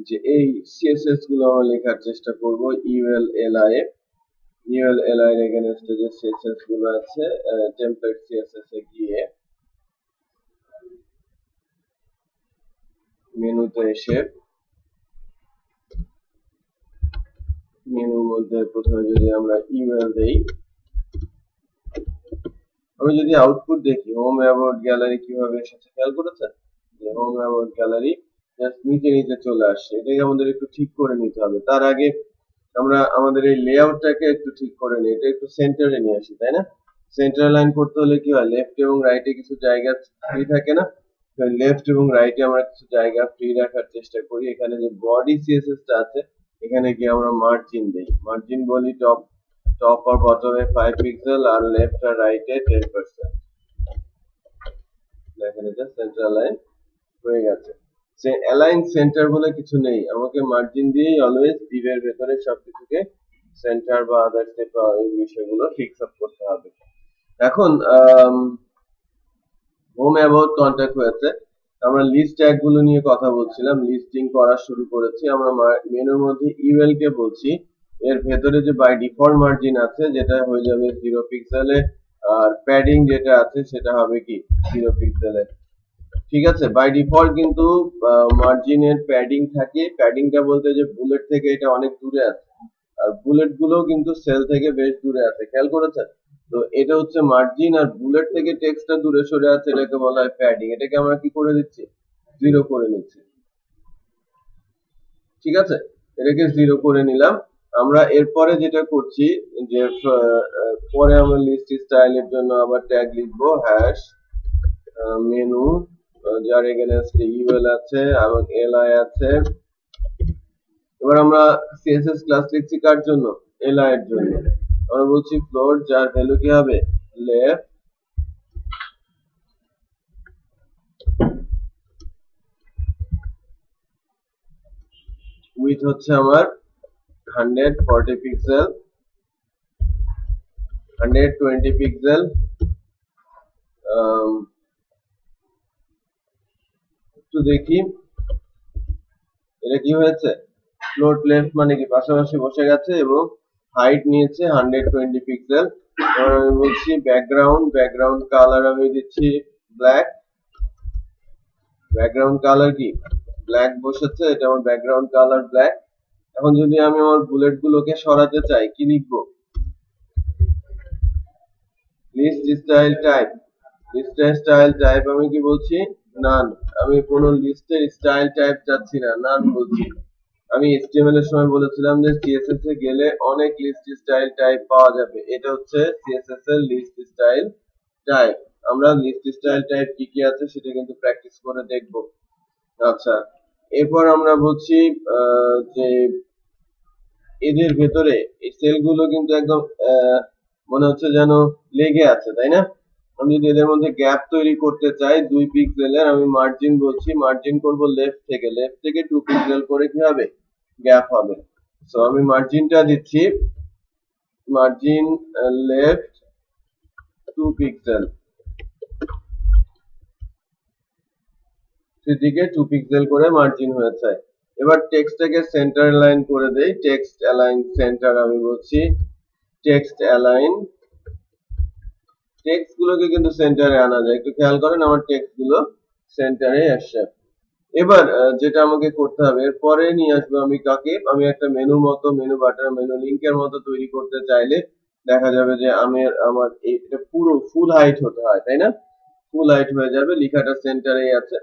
যে এই সিএসএস গুলো আমরা লেখার চেষ্টা করব। ইউএলএলআই এর এগেইনস্টে যে সিএসএস গুলো আছে টেমপ্লেট সিএসএস এ গিয়ে মেনুতে এসে মেনুর মধ্যে প্রথমে যদি আমরা ইউএল দেই, আমি যদি আউটপুট দেখি হোম অ্যাবাউট গ্যালারি কিভাবে এসেছে খেয়াল করেছেন? যে হোম অ্যাবাউট গ্যালারি জাস্ট নিচে নিচে চলে আসছে। এটাকে আমাদের একটু ঠিক করে নিতে হবে। তার আগে আমরা আমাদের এই লেআউটটাকে একটু ঠিক করে নিই। এটা একটু সেন্টারে নিয়ে আসি, তাই না? সেন্টার লাইন করতে হলে কি হয়, লেফট এবং রাইটে কিছু জায়গা ফ্রি থাকে না? লেফট এবং রাইটে আমরা কিছু জায়গা ফ্রি রাখার চেষ্টা করি। এখানে যে বডি সিএসএস টা আছে এখানে গিয়ে আমরা মার্জিন দেই। মার্জিন বলি টপ আর বটমে 5 পিক্সেল আর লেফট আর রাইটে 10%। দেখেন এটা সেন্টার লাইন হয়ে গেছে। সে অ্যালাইন সেন্টার বলে কিছু নেই, আমাকে মার্জিন দিয়েই অলওয়েজ ডিভের ভেতরে সবকিছুকে সেন্টার বা আদার্স এই বিষয়গুলো ফিক্স আপ করতে হবে। এখন হোম অ্যাবাউট কন্টাক্ট হয়েছে, আমরা লিস্ট ট্যাগ গুলো নিয়ে কথা বলছিলাম। লিস্টিং করা শুরু করেছি। আমরা মেনুর মধ্যে ইউএল কে বলছি, এর ভেতরে যে বাই ডিফল্ট মার্জিন আছে যেটা হয়ে যাবে 0 পিক্সেলে, আর প্যাডিং যেটা আছে সেটা হবে কি 0 পিক্সেলে। ঠিক আছে, বাই ডিফল্ট কিন্তু মার্জিনের প্যাডিং থাকে। প্যাডিংটা বলতে যে বুলেট থেকে এটা অনেক দূরে আছে, আর বুলেট গুলো কিন্তু সেল থেকে বেশ দূরে আছে, খেয়াল করেছেন? তো এটা হচ্ছে মার্জিন, আর বুলেট থেকে টেক্সটটা দূরে সরে আছে, এটাকে বলা হয় প্যাডিং। এটাকে আমরা কি করে দিচ্ছি? 0 করে নিচ্ছি। ঠিক আছে, এটাকে 0 করে নিলাম। আমরা এরপরে যেটা করছি যে পরে আমরা লিস্ট স্টাইলের জন্য আবার ট্যাগ লিখবো হ্যাশ মেনু, যার এগেইনস্টে ইউএল আছে এবং এলআই আছে। এবার আমরা সিএসএস ক্লাস লিখছি কার জন্য? এলআই এর জন্য। আমরা বলছি ফ্লোট, যার ভ্যালু কি হবে? লেফট, উইথ হচ্ছে আমার 140 পিক্সেল, 120 পিক্সেল। একটু দেখি এটা কি হয়েছে। ফ্লোট লেফট মানে কি পাশাপাশি বসে গেছে এবং হাইট নিয়েছে 120 পিক্সেল। আমি বলছি ব্যাকগ্রাউন্ড কালার আমি দিচ্ছি ব্ল্যাক। ব্যাকগ্রাউন্ড কালার কি ব্ল্যাক বসেছে, এটা আমার ব্যাকগ্রাউন্ড কালার ব্ল্যাক। এখন যদি আমি আমার বুলেট গুলোকে সরাতে চাই কি লিখবো? List style type. লিস্টের স্টাইল টাইপ আমি কি বলছি? নান। আমি কোন লিস্টের স্টাইল টাইপ চাচ্ছি না, নান বলছি। আমি HTML এর সময় বলেছিলাম যে CSS এ গেলে অনেক লিস্ট স্টাইল টাইপ পাওয়া যাবে। এটা হচ্ছে CSS এর লিস্ট স্টাইল টাইপ, আমরা লিস্ট স্টাইল টাইপ কি কি আছে সেটা কিন্তু প্র্যাকটিস করে দেখব। আচ্ছা, এরপর আমরা বলছি যে এদের ভেতরে এই সেলগুলো কিন্তু একদম মনে হচ্ছে যেন লেগে আছে, তাই না? আমি যদি এদের মধ্যে গ্যাপ তৈরি করতে চাই 2 পিক্সেলের, আমি মার্জিন বলছি, মার্জিন করব লেফট থেকে 2 পিক্সেল করে কি হবে, গ্যাপ হবে। সো আমি মার্জিনটা দিচ্ছি, মার্জিন লেফট 2 পিক্সেল, সেদিকে 2 পিক্সেল করে মার্জিন হয়েছে। এবার টেক্সটটাকে সেন্টার অ্যালাইন করে দেই, টেক্সট অ্যালাইন সেন্টার আমি বলছি, টেক্সট অ্যালাইন। টেক্সট গুলোকে কিন্তু সেন্টারে আনা যায়, একটু খেয়াল করেন আমার টেক্সট গুলো সেন্টারে আসছে। এবার যেটা আমাকে করতে হবে, এরপরে নিয়ে আসবো আমি কাকে, আমি একটা মেনুর মতো, মেনু বাটন, মেনু লিংকের মতো তৈরি করতে চাইলে দেখা যাবে যে আমার এটা পুরো ফুল হাইট হতে হয়, তাই না? ফুল হাইট হয়ে যাবে, লেখাটা সেন্টারেই আছে।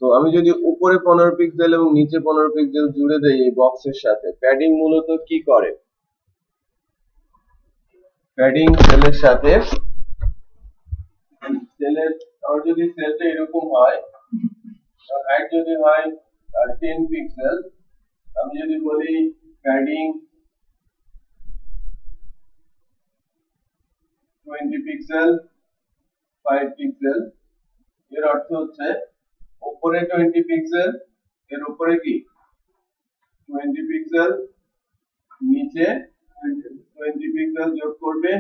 তো আমি যদি উপরে 15 পিক্সেল এবং নিচে 15 পিক্সেল জুড়ে দেই এই বক্সের সাথে, প্যাডিং মূলত কি করে, প্যাডিং সেলের সাথে, সেলের আর যদি সেলটা এরকম হয়, হাইট যদি হয় 10 পিক্সেল, আমি যদি বলি প্যাডিং 20 পিক্সেল 5 পিক্সেল, এর অর্থ হচ্ছে উপরে 20 পিক্সেল, এর উপরে কি 20 পিক্সেল, নিচে 20 পিক্সেল যোগ করবে,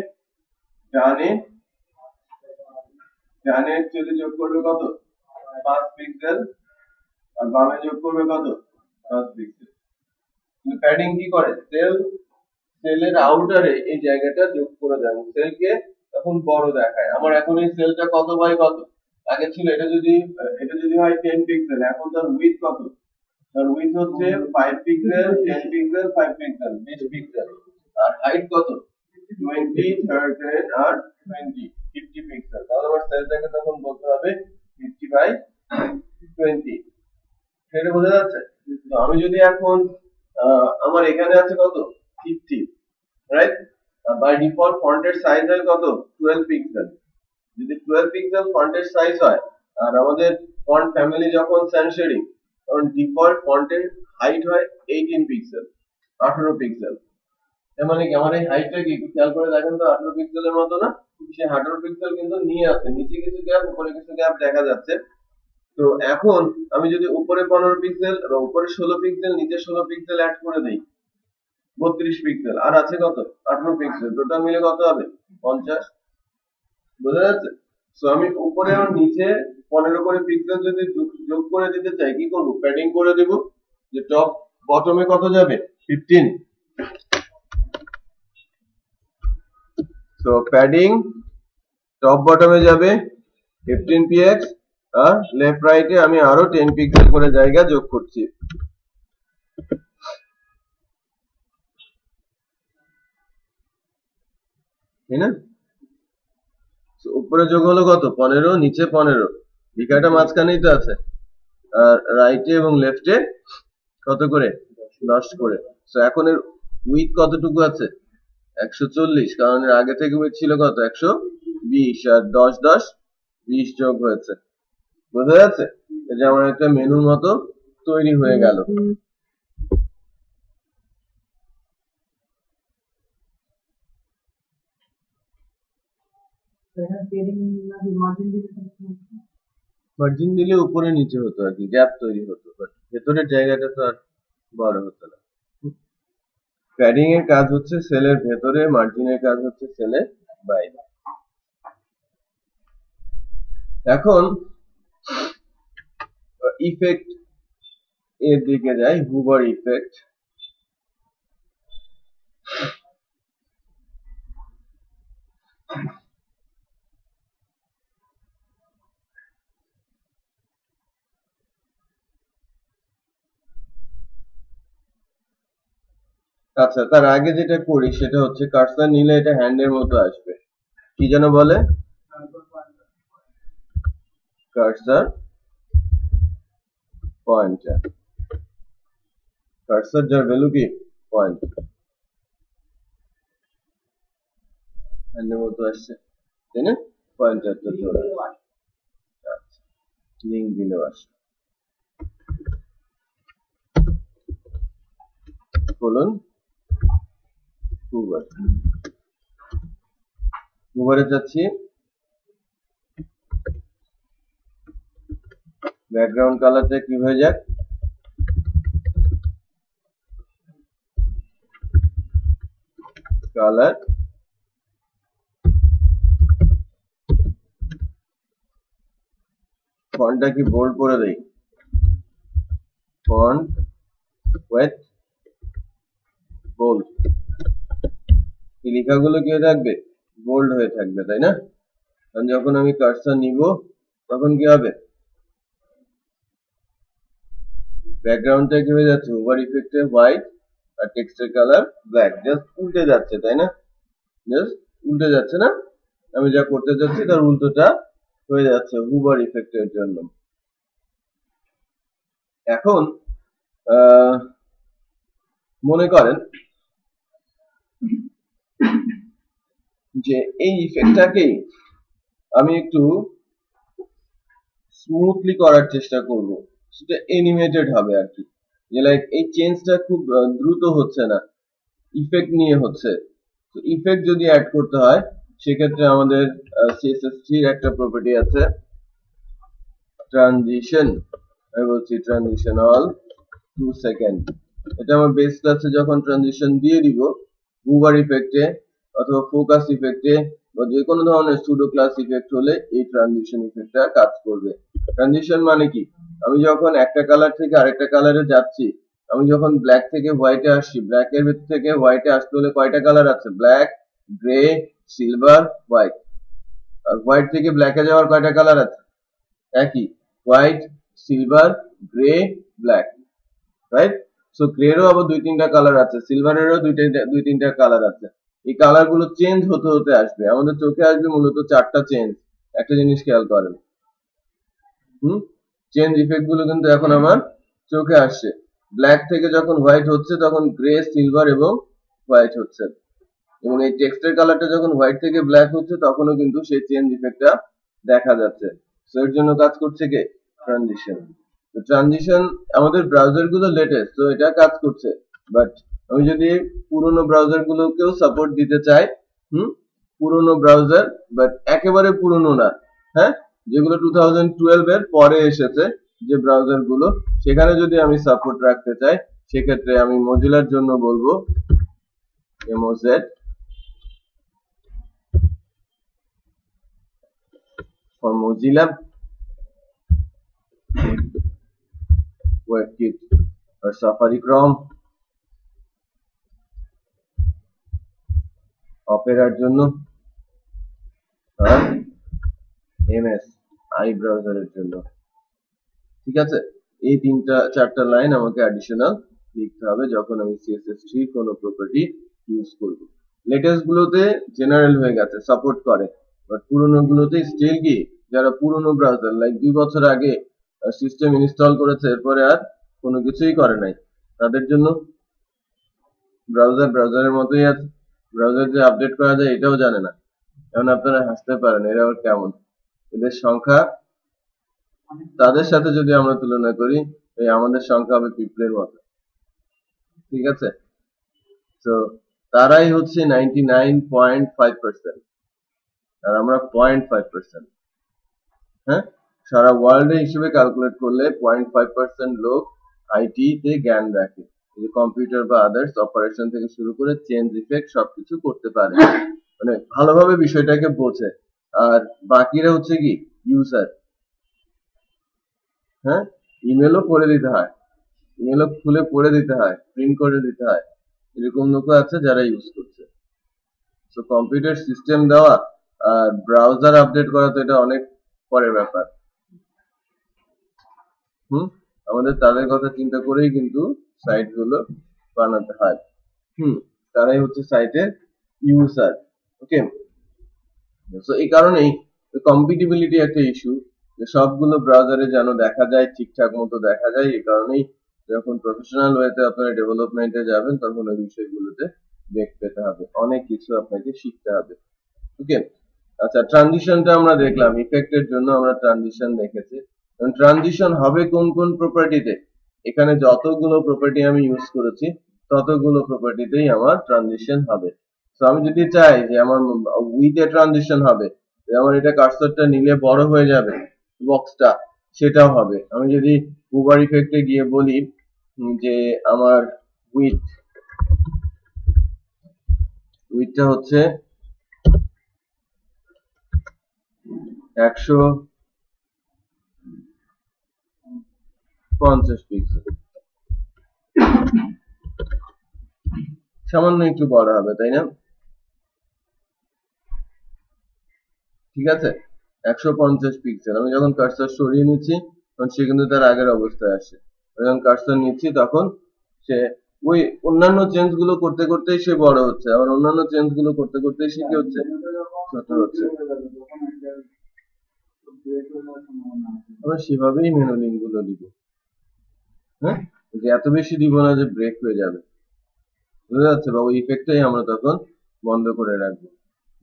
ডানে চলে যোগ করবে কত 5 পিক্সেল, আর বামে যোগ করবে কত 5 পিক্সেল। কিন্তু প্যাডিং কি করে, সেলের আউটারে এই জায়গাটা যোগ করে দেয়, সেলকে তখন বড় দেখায়। আমার এখন এই সেলটা কত বাই কত, আগে ছিল এটা যদি হয় 10 পিক্সেল, এখন তার উইডথ কত, তার উইডথ হচ্ছে 5 পিক্সেল, 10 পিক্সেল, 5 পিক্সেল, 20 পিক্সেল, আর হাইট কত 20, 30 আর 20, 50 পিক্সেল। তাহলে আমার সেলটাকে তখন বলতে হবে 50 বাই 20, সেটা বোঝা যাচ্ছে? তো আমি যদি এখন আমার এখানে আছে কত 50, রাইট? বাই ডিফল্ট ফন্টের সাইজ হয় কত 12 পিক্সেল। যদি 12 পিক্সেল ফন্টের সাইজ হয়, আর আমাদের ফন্ট ফ্যামিলি যখন সান শেডিং, তখন ডিফল্ট ফন্টের হাইট হয় 18 পিক্সেল, 18 পিক্সেল। এর মানে কি আমার এই হাইটটা কি একটু খেয়াল করে দেখেন তো, 18 পিক্সেলের মতো না? সে 18 পিক্সেল কিন্তু নিয়ে আছে, নিচে কিছু গ্যাপ উপরে কিছু গ্যাপ দেখা যাচ্ছে। তো এখন আমি যদি উপরে 15 পিক্সেল এবং উপরে 16 পিক্সেল, নিচে 16 পিক্সেল অ্যাড করে দেই, 32 পিক্সেল, আর আছে কত 18 পিক্সেল, টোটাল মিলে কত হবে 50। বোঝা যাচ্ছে? সো আমি উপরে আর নিচে 15 করে পিক্সেল যদি যোগ করে দিতে চাই, কি করব, প্যাডিং করে দেব, যে টপ বটমে কত যাবে 15। সো প্যাডিং টপ বটমে যাবে 15 px, আর লেফট রাইটে আমি আরো 10 পিক্সেল করে জায়গা যোগ করছি, তাই না? উপরে যোগ হলো কত 15, নিচে 15, লেখাটা মাঝখানেই তো আছে, আর রাইটে এবং লেফটে কত করে 10 করে। সো এখন এর উইথ কতটুকু আছে 140, কারণ এর আগে থেকে উইথ ছিল কত 120, আর 10 10 20 যোগ হয়েছে। বোঝা যাচ্ছে? এই যে আমার একটা মেনুর মতো তৈরি হয়ে গেল। মার্জিন দিলে উপরে নিচে হতো আর কি, গ্যাপ তৈরি হতো, বাট ভেতরের জায়গাটা তো আর বড় হতো না। প্যাডিং এর কাজ হচ্ছে সেলের ভেতরে, মার্জিনের কাজ হচ্ছে সেলের বাইরে। এখন ইফেক্ট এর দিকে যাই, হুভার ইফেক্ট। আচ্ছা, তার আগে যেটা করি সেটা হচ্ছে কার্সার নিলে এটা হ্যান্ডের মতো আসবে, কি যেন বলে, কার্সার পয়েন্টার, কার্সার যার ভ্যালু কি পয়েন্ট, হ্যান্ডের মতো আসছে, তাই না? পয়েন্টারটা চলে আসে, লিঙ্ক দিলেও আসে। বলুন উবারে যাচ্ছি, ব্যাকগ্রাউন্ড কালারটা কি হয়ে যাক, কালার ফন্টটা কি বোল্ড করে দেই, ফন্ট ওয়েট বোল্ড, এই লেখাগুলো কি হয়ে থাকবে, বোল্ড হয়ে থাকবে, তাই না? কারণ যখন আমি কার্সর নিব তখন কি হবে, ব্যাকগ্রাউন্ডটা কি হয়ে যাচ্ছে, ওভার ইফেক্টে হোয়াইট আর টেক্সটের কালার ব্ল্যাক, জাস্ট উল্টে যাচ্ছে, তাই না? জাস্ট উল্টে যাচ্ছে না, আমি যা করতে যাচ্ছি তার উল্টোটা হয়ে যাচ্ছে হুভার ইফেক্টের জন্য। এখন মনে করেন যে এই ইফেক্টটাকে আমি একটু স্মুথলি করার চেষ্টা করব, সেটা অ্যানিমেটেড হবে আর কি, যে লাইক এই চেঞ্জটা খুব দ্রুত হচ্ছে না, ইফেক্ট নিয়ে হচ্ছে। তো ইফেক্ট যদি অ্যাড করতে হয় সেক্ষেত্রে আমাদের CSS3 এর একটা প্রপার্টি আছে ট্রানজিশন, আমি বলছি ট্রানজিশন অল 2 সেকেন্ড। এটা আমার বেস ক্লাসে যখন ট্রানজিশন দিয়ে দিব হুভার ইফেক্টে অথবা ফোকাস ইফেক্টে বা যে কোনো ধরনের সুডো ক্লাস ইফেক্ট হলে এই ট্রানজিশন ইফেক্টটা কাজ করবে। ট্রানজিশন মানে কি, আমি যখন একটা কালার থেকে আরেকটা কালারে যাচ্ছি, আমি যখন ব্ল্যাক থেকে হোয়াইটে আসছি, ব্ল্যাকের থেকে হোয়াইটে আসতে হলে কয়টা কালার আছে, ব্ল্যাক, গ্রে, সিলভার, হোয়াইট। আর হোয়াইট থেকে ব্ল্যাকে যাওয়ার কয়টা কালার আছে, একই, white, silver, grey, black, right? So গ্রেরও আবার দুই তিনটা কালার আছে, সিলভারেরও দুই তিনটা কালার আছে। এই কালার গুলো চেঞ্জ হতে হতে আসবে, আমাদের চোখে আসবে মূলত চারটা চেঞ্জ। একটা জিনিস খেয়াল করেন, চেঞ্জ ইফেক্ট গুলো কিন্তু এখন আমার চোখে আসছে, ব্ল্যাক থেকে যখন হোয়াইট হচ্ছে তখন গ্রে, সিলভার এবং হোয়াইট হচ্ছে, এবং এই টেক্সটের কালারটা যখন হোয়াইট থেকে ব্ল্যাক হচ্ছে তখনও কিন্তু সেই চেঞ্জ ইফেক্টটা দেখা যাচ্ছে। সো এর জন্য কাজ করছে কে, ট্রানজিশন। তো ট্রানজিশন আমাদের ব্রাউজার গুলো লেটেস্ট, তো এটা কাজ করছে, বাট আমি যদি পুরোনো ব্রাউজার গুলোকেও সাপোর্ট দিতে চাই, পুরোনো ব্রাউজার বাট একেবারে পুরোনো না, হ্যাঁ, যেগুলো 2012 এর পরে এসেছে যে ব্রাউজার গুলো, সেখানে যদি আমি সাপোর্ট রাখতে চাই সেক্ষেত্রে আমি মজিলার জন্য বলবো MOZ for Mozilla WebKit or Safari Chrome, অপেরার জন্য আর MS আই ব্রাউজারের জন্য। ঠিক আছে, এই চারটা লাইন আমাকে অ্যাডিশনাল লিখতে হবে যখন আমি CSS3 কোনো প্রপার্টি ইউজ করব। লেটেস্ট গুলোতে জেনারেল হয়ে গেছে, সাপোর্ট করে, বাট পুরনো গুলোতে স্টিল কি, যারা পুরনো ব্রাউজার লাইক 2 বছর আগে সিস্টেম ইনস্টল করেছে এরপরে আর কোনো কিছুই করে নাই, তাদের জন্য ব্রাউজারের মতোই আছে, ব্রাউজার যে আপডেট করা যায় এটাও জানে না। এখন আপনারা হাসতে পারেন, এরা আবার কেমন, এদের সংখ্যা তাদের সাথে যদি আমরা তুলনা করি এই আমাদের সংখ্যা হবে পিঁপড়ের মতো। ঠিক আছে, তো তারাই হচ্ছে 99.5% আর আমরা 0.5%। হ্যাঁ, সারা ওয়ার্ল্ডে হিসেবে ক্যালকুলেট করলে 0.5% লোক আইটি তে জ্ঞান রাখে, যে কম্পিউটার বা আদার্স অপারেশন থেকে শুরু করে চেঞ্জ ইফেক্ট সবকিছু করতে পারে, মানে ভালোভাবে বিষয়টাকে বোঝে। আর বাকিরা হচ্ছে কি ইউজার, হ্যাঁ, ইমেলও করে দিতে হয়, ইমেলও খুলে পড়ে দিতে হয়, প্রিন্ট করে দিতে হয়, এরকম লোক আছে যারা ইউজ করছে। তো কম্পিউটার সিস্টেম দেওয়া আর ব্রাউজার আপডেট করা তো এটা অনেক পরের ব্যাপার। আমাদের তাদের কথা চিন্তা করেই কিন্তু সাইট গুলো বানাতে হয়। তারাই হচ্ছে সাইটের ইউজার। ওকে, তো এই কারণেই কম্পিটিবিলিটি একটা ইস্যু, যে সবগুলো ব্রাউজারে যেন দেখা যায়, ঠিকঠাক মতো দেখা যায়। এই কারণেই যখন প্রফেশনাল ওয়েতে আপনারা ডেভেলপমেন্টে যাবেন তখন ওই বিষয়গুলোতে বেগ পেতে হবে, অনেক কিছু আপনাকে শিখতে হবে। ওকে, আচ্ছা, ট্রানজিশনটা আমরা দেখলাম, ইফেক্টের জন্য আমরা ট্রানজিশন দেখেছি। ট্রানজিশন হবে কোন কোন প্রপার্টিতে? এখানে যতগুলো প্রপার্টি আমি ইউজ করেছি ততগুলো প্রপার্টিতেই আমার ট্রানজিশন হবে। তো আমি যদি চাই যে আমার উইথ এ ট্রানজিশন হবে, যে আমার এটা কার্সরটা নিলে বড় হয়ে যাবে বক্সটা, সেটাও হবে। আমি যদি উবার ইফেক্টে গিয়ে বলি যে আমার উইথটা হচ্ছে 150 পিক্সেল, সামান্য একটু বড় হবে, তাই না? ঠিক আছে, 150 পিক্সেল। আমি যখন কার্সর সরিয়ে নিচ্ছি তখন সে কিন্তু তার আগের অবস্থায় আসে। যখন কার্সর নিচ্ছি তখন সে ওই অন্যান্য চেঞ্জ গুলো করতে করতেই সে বড় হচ্ছে, আবার অন্যান্য চেঞ্জ গুলো করতে করতেই সে কি হচ্ছে, ছোট হচ্ছে। আমরা সেভাবেই মেনু লিঙ্ক গুলো দিব। হ্যাঁ, যে এত বেশি দিব না যে ব্রেক হয়ে যাবে, বুঝা যাচ্ছে? বা ওই ইফেক্টটাই আমরা তখন বন্ধ করে রাখবো,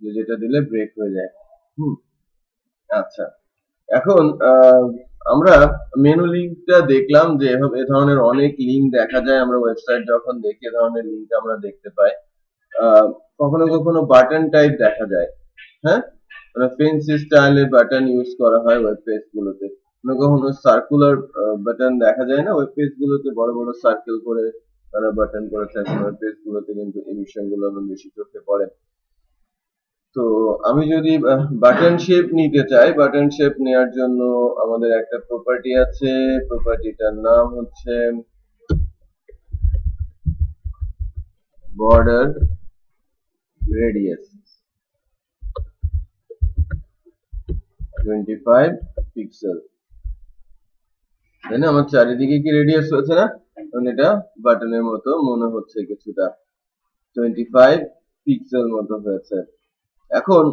যে যেটা দিলে ব্রেক হয়ে যায়। আচ্ছা, এখন আমরা মেনু লিঙ্কটা দেখলাম যে এ ধরনের অনেক লিঙ্ক দেখা যায়। আমরা ওয়েবসাইট যখন দেখি এ ধরনের লিঙ্ক আমরা দেখতে পাই। কখনো কখনো বাটন টাইপ দেখা যায়, হ্যাঁ, মানে ফেন্সি স্টাইলের বাটন ইউজ করা হয় ওয়েব পেজ গুলোতে। কখনো কখনো সার্কুলার বাটন দেখা যায় না ওয়েব পেজ গুলোতে, বড় বড় সার্কেল করে তারা বাটন করে থাকে ওয়েব পেজ গুলোতে, কিন্তু এই বিষয়গুলো আমার বেশি চোখে পড়ে। তো আমি যদি বাটন শেপ নিতে চাই, বাটন শেপ নেওয়ার জন্য আমাদের একটা প্রপার্টি আছে, প্রপার্টিটার নাম হচ্ছে বর্ডার রেডিয়াস 25 পিক্সেল, তাই না? আমার চারিদিকে কি রেডিয়াস হচ্ছে না? কারণ এটা বাটনের মতো মনে হচ্ছে কিছুটা, 25 পিক্সেল মতো হয়েছে। এখন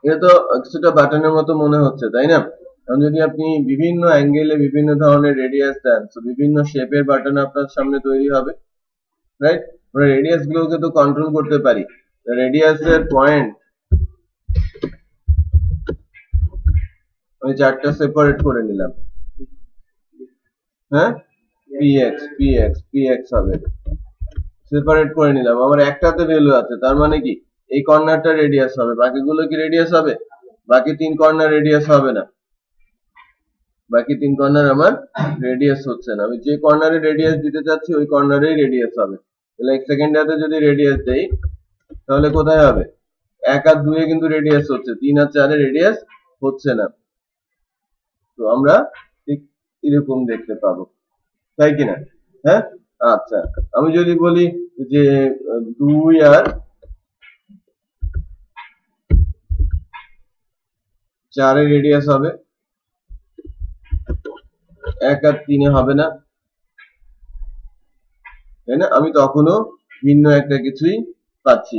এটা তো কিছুটা বাটনের মতো মনে হচ্ছে, তাই না? এখন যদি আপনি বিভিন্ন অ্যাঙ্গেলে বিভিন্ন ধরনের রেডিয়াস দেন, তো বিভিন্ন শেপের বাটন আপনার সামনে তৈরি হবে, রাইট? আমরা রেডিয়াস গুলোকে তো কন্ট্রোল করতে পারি। রেডিয়াসের পয়েন্ট আমি চারটা সেপারেট করে নিলাম, হ্যাঁ, px হবে, সেপারেট করে নিলাম। আমার একটাতে ভ্যালু আছে, তার মানে কি এই কর্নারটা রেডিয়াস হবে, বাকিগুলো কি রেডিয়াস হবে? বাকি তিন কর্নার রেডিয়াস হবে না, বাকি তিন কর্নার আমার রেডিয়াস হচ্ছে না। আমি যে কর্নারে রেডিয়াস দিতে চাচ্ছি ওই কর্নারেই রেডিয়াস হবে। তাহলে এক সেকেন্ডাতে যদি রেডিয়াস দেই তাহলে কোথায় হবে? 1 আর 2 এ কিন্তু রেডিয়াস হচ্ছে, 3 আর 4 এ রেডিয়াস হচ্ছে না। তো আমরা ঠিক এরকম দেখতে পাবো, তাই কিনা? হ্যাঁ, আচ্ছা, আমি যদি বলি যে 2 আর 4 এর রেডিয়াস হবে, 1 আর 3 এ হবে না, তাই না? আমি তখনও ভিন্ন একটা কিছুই পাচ্ছি।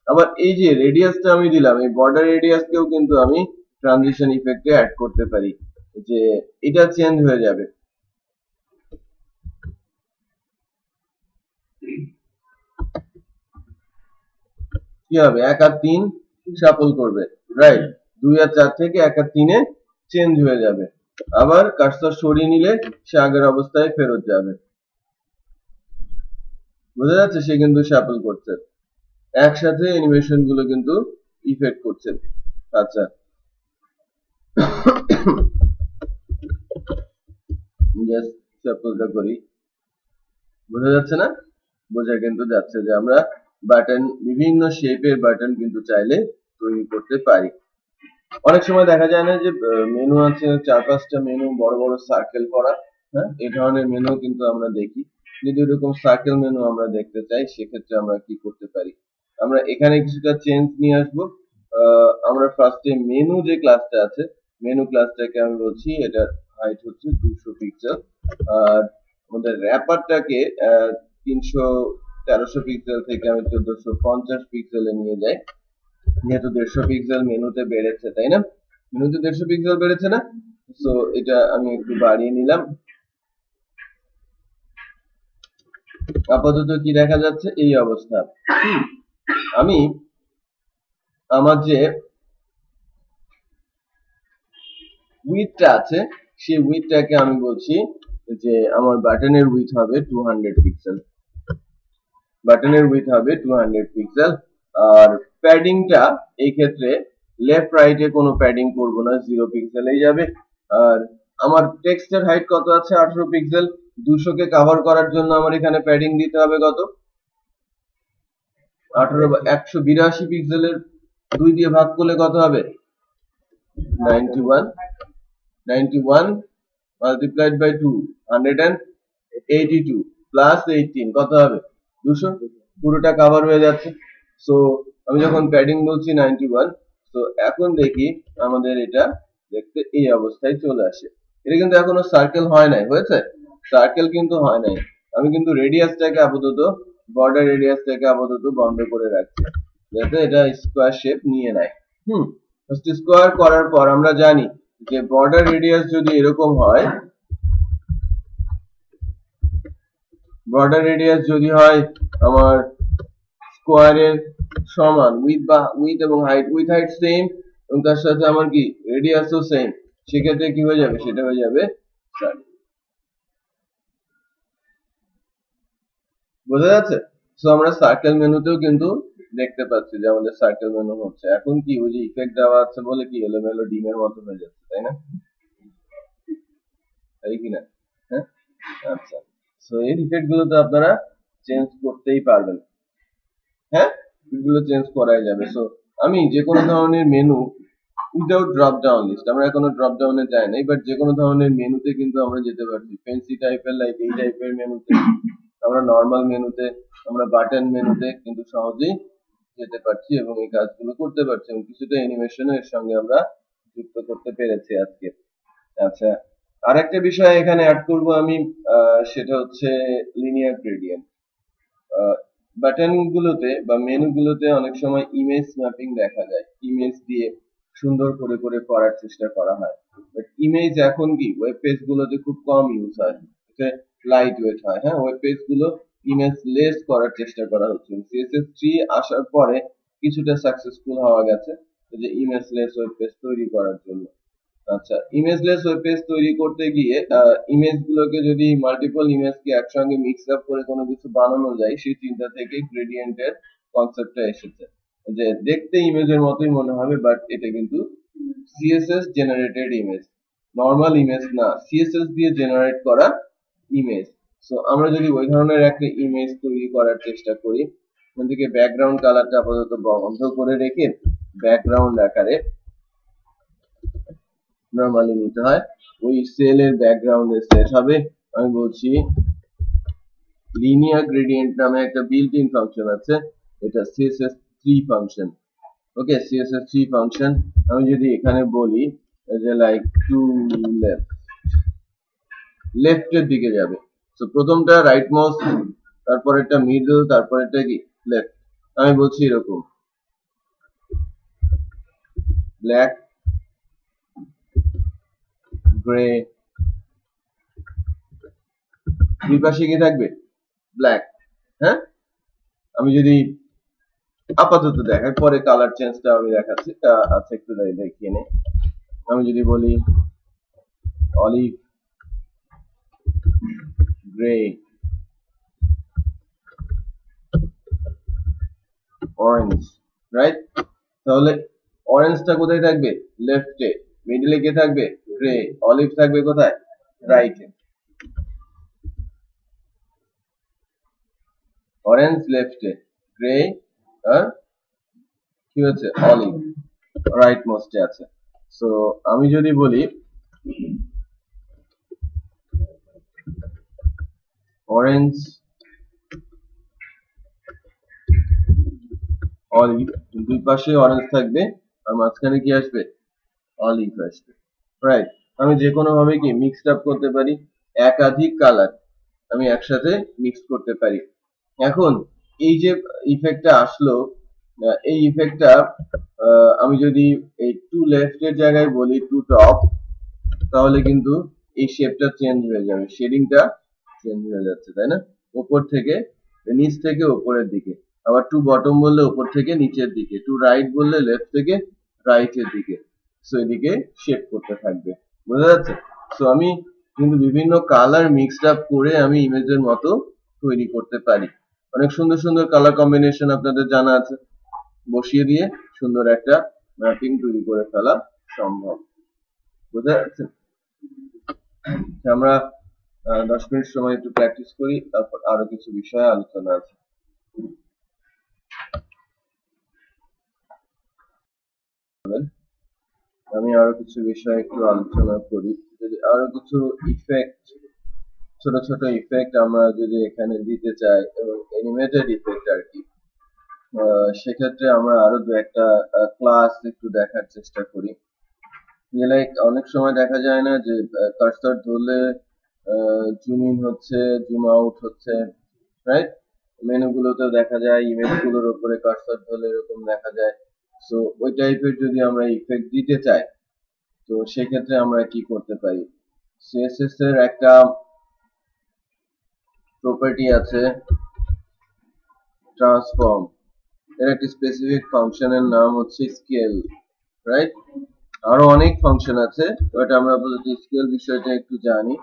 আবার এই যে রেডিয়াসটা আমি দিলাম, এই বর্ডার রেডিয়াসকেও কিন্তু আমি ট্রানজিশন ইফেক্টে অ্যাড করতে পারি, যে এটা চেঞ্জ হয়ে যাবে। কি হবে? 1 আর 3 শাফল করবে, রাইট? 2 আর 4 থেকে 1 আর 3 এ চেঞ্জ হয়ে যাবে। আবার কার্সর সরিয়ে নিলে সে আগের অবস্থায় ফেরত যাবে। বোঝা যাচ্ছে? সে কিন্তু শাফল করছে, একসাথে অ্যানিমেশন গুলো কিন্তু ইফেক্ট করছে। আচ্ছা, জাস্ট শাফলটা করি, বোঝা যাচ্ছে না? বোঝা কিন্তু যাচ্ছে যে আমরা বাটন, বিভিন্ন শেপের বাটন কিন্তু চাইলে তৈরি করতে পারি। অনেক সময় দেখা যায় না যে মেনু আছে 4-5টা মেনু বড় বড় সার্কেল করা, হ্যাঁ, এই ধরনের মেনু কিন্তু আমরা দেখি। যদি এরকম সার্কেল মেনু আমরা দেখতে চাই সেক্ষেত্রে আমরা কি করতে পারি? আমরা এখানে কিছুটা চেঞ্জ নিয়ে আসবো। আমরা ফার্স্টে মেনু যে ক্লাসটা আছে, মেনু ক্লাসটাকে আমি বলছি এটার হাইট হচ্ছে 200 পিক্সেল, আর আমাদের র্যাপারটাকে 1300 পিক্সেল থেকে আমি 1450 পিক্সেলে নিয়ে যাই, যেহেতু 150 পিক্সেল মেনুতে বেড়েছে, তাই না? মেনুতে 150 পিক্সেল বেড়েছে না? সো এটা আমি একটু বাড়িয়ে নিলাম। আপাতত কি দেখা যাচ্ছে? এই অবস্থা। আমি আমার যে উইথটা আছে সেই উইথটাকে আমি বলছি যে আমার বাটনের উইথ হবে 200 পিক্সেল, বাটনের উইথ হবে 200 পিক্সেল। আর প্যাডিংটা এই ক্ষেত্রে লেফট রাইটে কোনো প্যাডিং করব না, 0 পিক্সেলেই যাবে। আর আমার টেক্সটের হাইট কত আছে 18 পিক্সেল, 200 কে কভার করার জন্য আমার এখানে প্যাডিং দিতে হবে কত 18 182 পিক্সেলের 2 দিয়ে ভাগ করলে কত হবে 91, 91 multiplied by 2 182 plus 18 কত হবে 200, পুরোটা কভার হয়ে যাচ্ছে। সো আমি যখন প্যাডিং বলছি 91, তো এখন দেখি আমাদের এটা দেখতে এই অবস্থায় চলে আসে। এটা কিন্তু এখনো সার্কেল হয় নাই, হয়েছে সার্কেল কিন্তু হয় নাই। আমি কিন্তু রেডিয়াসটাকে আপাতত বর্ডার রেডিয়াসটাকে আপাতত বন্ধ করে রাখছি যাতে এটা স্কোয়ার শেপ নিয়ে নেয়। স্কোয়ার করার পর আমরা জানি যে বর্ডার রেডিয়াস যদি এরকম হয়, বর্ডার রেডিয়াস যদি হয় আমার স্কোয়ারের সমান উইথ এবং হাইট, উইথ হাইট সেম এবং তার সাথে আমার কি রেডিয়াসও সেম, সেক্ষেত্রে কি হয়ে যাবে সেটা হয়ে যাবে বোঝা যাচ্ছে। সো আমরা সার্কেল মেনুতেও কিন্তু দেখতে পাচ্ছি যে আমাদের সার্কেল মেনু হচ্ছে। এখন কি ওই যে ইফেক্ট দেওয়া আছে বলে কি এলোমেলো ডিমের মতো হয়ে যাচ্ছে, তাই না? তাই কিনা? হ্যাঁ, আচ্ছা। সো এই ইফেক্ট গুলো তো আপনারা চেঞ্জ করতেই পারবেন। হ্যাঁ, এগুলো চেঞ্জ করাই যাবে। সো আমি যে কোনো ধরনের menu without drop down list, আমরা এখনো ড্রপ ডাউনে যাই নাই, বাট যে কোনো ধরনের মেনুতে কিন্তু আমরা যেতে পারছি। ফ্যান্সি টাইপের লাইক এই টাইপের মেনুতে, আমরা নরমাল মেনুতে, আমরা বাটন মেনুতে কিন্তু সহজেই যেতে পারছি এবং এই কাজগুলো করতে পারছি এবং কিছুটা অ্যানিমেশনও এর সঙ্গে আমরা যুক্ত করতে পেরেছি আজকে। আচ্ছা, আরেকটা বিষয় এখানে অ্যাড করব আমি, সেটা হচ্ছে লিনিয়ার গ্রেডিয়েন্ট। বাটন গুলোতে বা মেনু গুলোতে অনেক সময় ইমেজ ম্যাপিং দেখা যায়, ইমেজ দিয়ে সুন্দর করে করে করার চেষ্টা করা হয়। বাট ইমেজ এখন কি ওয়েব পেজ গুলোতে খুব কম ইউজ হয়, লাইট ওয়েট হয়। হ্যাঁ, ওয়েব পেজ গুলো ইমেজ লেস করার চেষ্টা করা হচ্ছে। CSS3 আসার পরে কিছুটা সাকসেসফুল হওয়া গেছে যে ইমেজ লেস ওয়েব পেজ তৈরি করার জন্য। আচ্ছা, ইমেজলেস ওয়েব পেজ তৈরি করতে গিয়ে ইমেজ গুলোকে যদি মাল্টিপল ইমেজকে একসঙ্গে মিক্স আপ করে কোনো কিছু বানানো যায়, সেই চিন্তা থেকে গ্রেডিয়েন্টের কনসেপ্টটা এসেছে যে দেখতে ইমেজের মতোই মনে হবে, বাট এটা কিন্তু CSS generated image, normal image না, সিএসএস দিয়ে জেনারেট করা ইমেজ। সো আমরা যদি ওই ধরনের একটা ইমেজ তৈরি করার চেষ্টা করি, এখান থেকে ব্যাকগ্রাউন্ড কালারটা আপাতত বন্ধ করে রেখে ব্যাকগ্রাউন্ড আকারে নরমালি নিতে হয়, ওই সেলের ব্যাকগ্রাউন্ডে সেট হবে। আমি বলছি লিনিয়ার গ্রেডিয়েন্ট নামে একটা বিল্ট ইন ফাংশন আছে, এটা CSS3 ফাংশন। ওকে, CSS3 ফাংশন। আমি যদি এখানে বলি যে লাইক টু লেফটের দিকে যাবে, তো প্রথমটা রাইট মাউস, তারপর এটা মিডল, তারপর এটা কি লেফট। আমি বলছি এরকম ব্ল্যাক, গ্রে, দুই পাশে কি থাকবে ব্ল্যাক। হ্যাঁ, আমি যদি আপাতত দেখাই, পরে কালার চেঞ্জটা আমি দেখাচ্ছি, আচ্ছা একটু দেখিয়ে নে। আমি যদি বলি অলিভ, গ্রে, অরেঞ্জ, রাইট? তাহলে অরেঞ্জটা কোথায় থাকবে লেফটে, মিডলে কে থাকবে গ্রে, অলিভ থাকবে কোথায় রাইটে। অরেঞ্জ লেফটে, গ্রে আর কি হচ্ছে অলিভ রাইট মোস্টে আছে। সো আমি যদি বলি অরেঞ্জ, অলিভ, দুই পাশে অরেঞ্জ থাকবে আর মাঝখানে কি আসবে অলিভ আসবে, রাইট? আমি যে কোনো ভাবে কি মিক্সড আপ করতে পারি, একাধিক কালার আমি একসাথে মিক্স করতে পারি। এখন এই যে ইফেক্টটা আসলো, এই ইফেক্টটা আমি যদি এই টু লেফটের জায়গায় বলি টু টপ, তাহলে কিন্তু এই শেপটা চেঞ্জ হয়ে যাবে, শেডিংটা চেঞ্জ হয়ে যাচ্ছে, তাই না? উপর থেকে নিচ থেকে উপরের দিকে। আবার টু বটম বললে উপর থেকে নিচের দিকে, টু রাইট বললে লেফট থেকে রাইটের দিকে। সো এদিকে শেপ করতে থাকবে, বোঝা যাচ্ছে? সো আমি কিন্তু বিভিন্ন কালার মিক্সড আপ করে আমি ইমেজের মতো তৈরি করতে পারি। অনেক সুন্দর সুন্দর কালার কম্বিনেশন আপনাদের জানা আছে, বসিয়ে দিয়ে সুন্দর একটা ম্যাপিং তৈরি করে ফেলা সম্ভব, বোঝা যাচ্ছে? আমরা 10 মিনিট সময় একটু প্র্যাকটিস করি, তারপর আরো কিছু বিষয়ে আলোচনা আছে। আমি আরো কিছু বিষয় একটু আলোচনা করি। যদি আরো কিছু ইফেক্ট, ছোট ছোট ইফেক্ট আমরা যদি এখানে দিতে চাই, এবং অ্যানিমেটেড ইফেক্ট আর কি, সেক্ষেত্রে আমরা আরো দু একটা ক্লাস একটু দেখার চেষ্টা করি। যে লাইক অনেক সময় দেখা যায় না যে কার্সর ধরলে জুম ইন হচ্ছে, জুম আউট হচ্ছে, রাইট? মেনুগুলোতেও দেখা যায়, ইমেজ গুলোর উপরে কার্সর ধরলে এরকম দেখা যায়। সো ওই টাইপের যদি আমরা ইফেক্ট দিতে চাই, তো সেক্ষেত্রে আমরা কি করতে পারি? সিএসএস এর একটা প্রপার্টি আছে ট্রান্সফর্ম, এর একটা স্পেসিফিক ফাংশনের নাম হচ্ছে স্কেল, রাইট? আরো অনেক ফাংশন আছে, বাট আমরা আপাতত স্কেল বিষয়টা একটু জানি।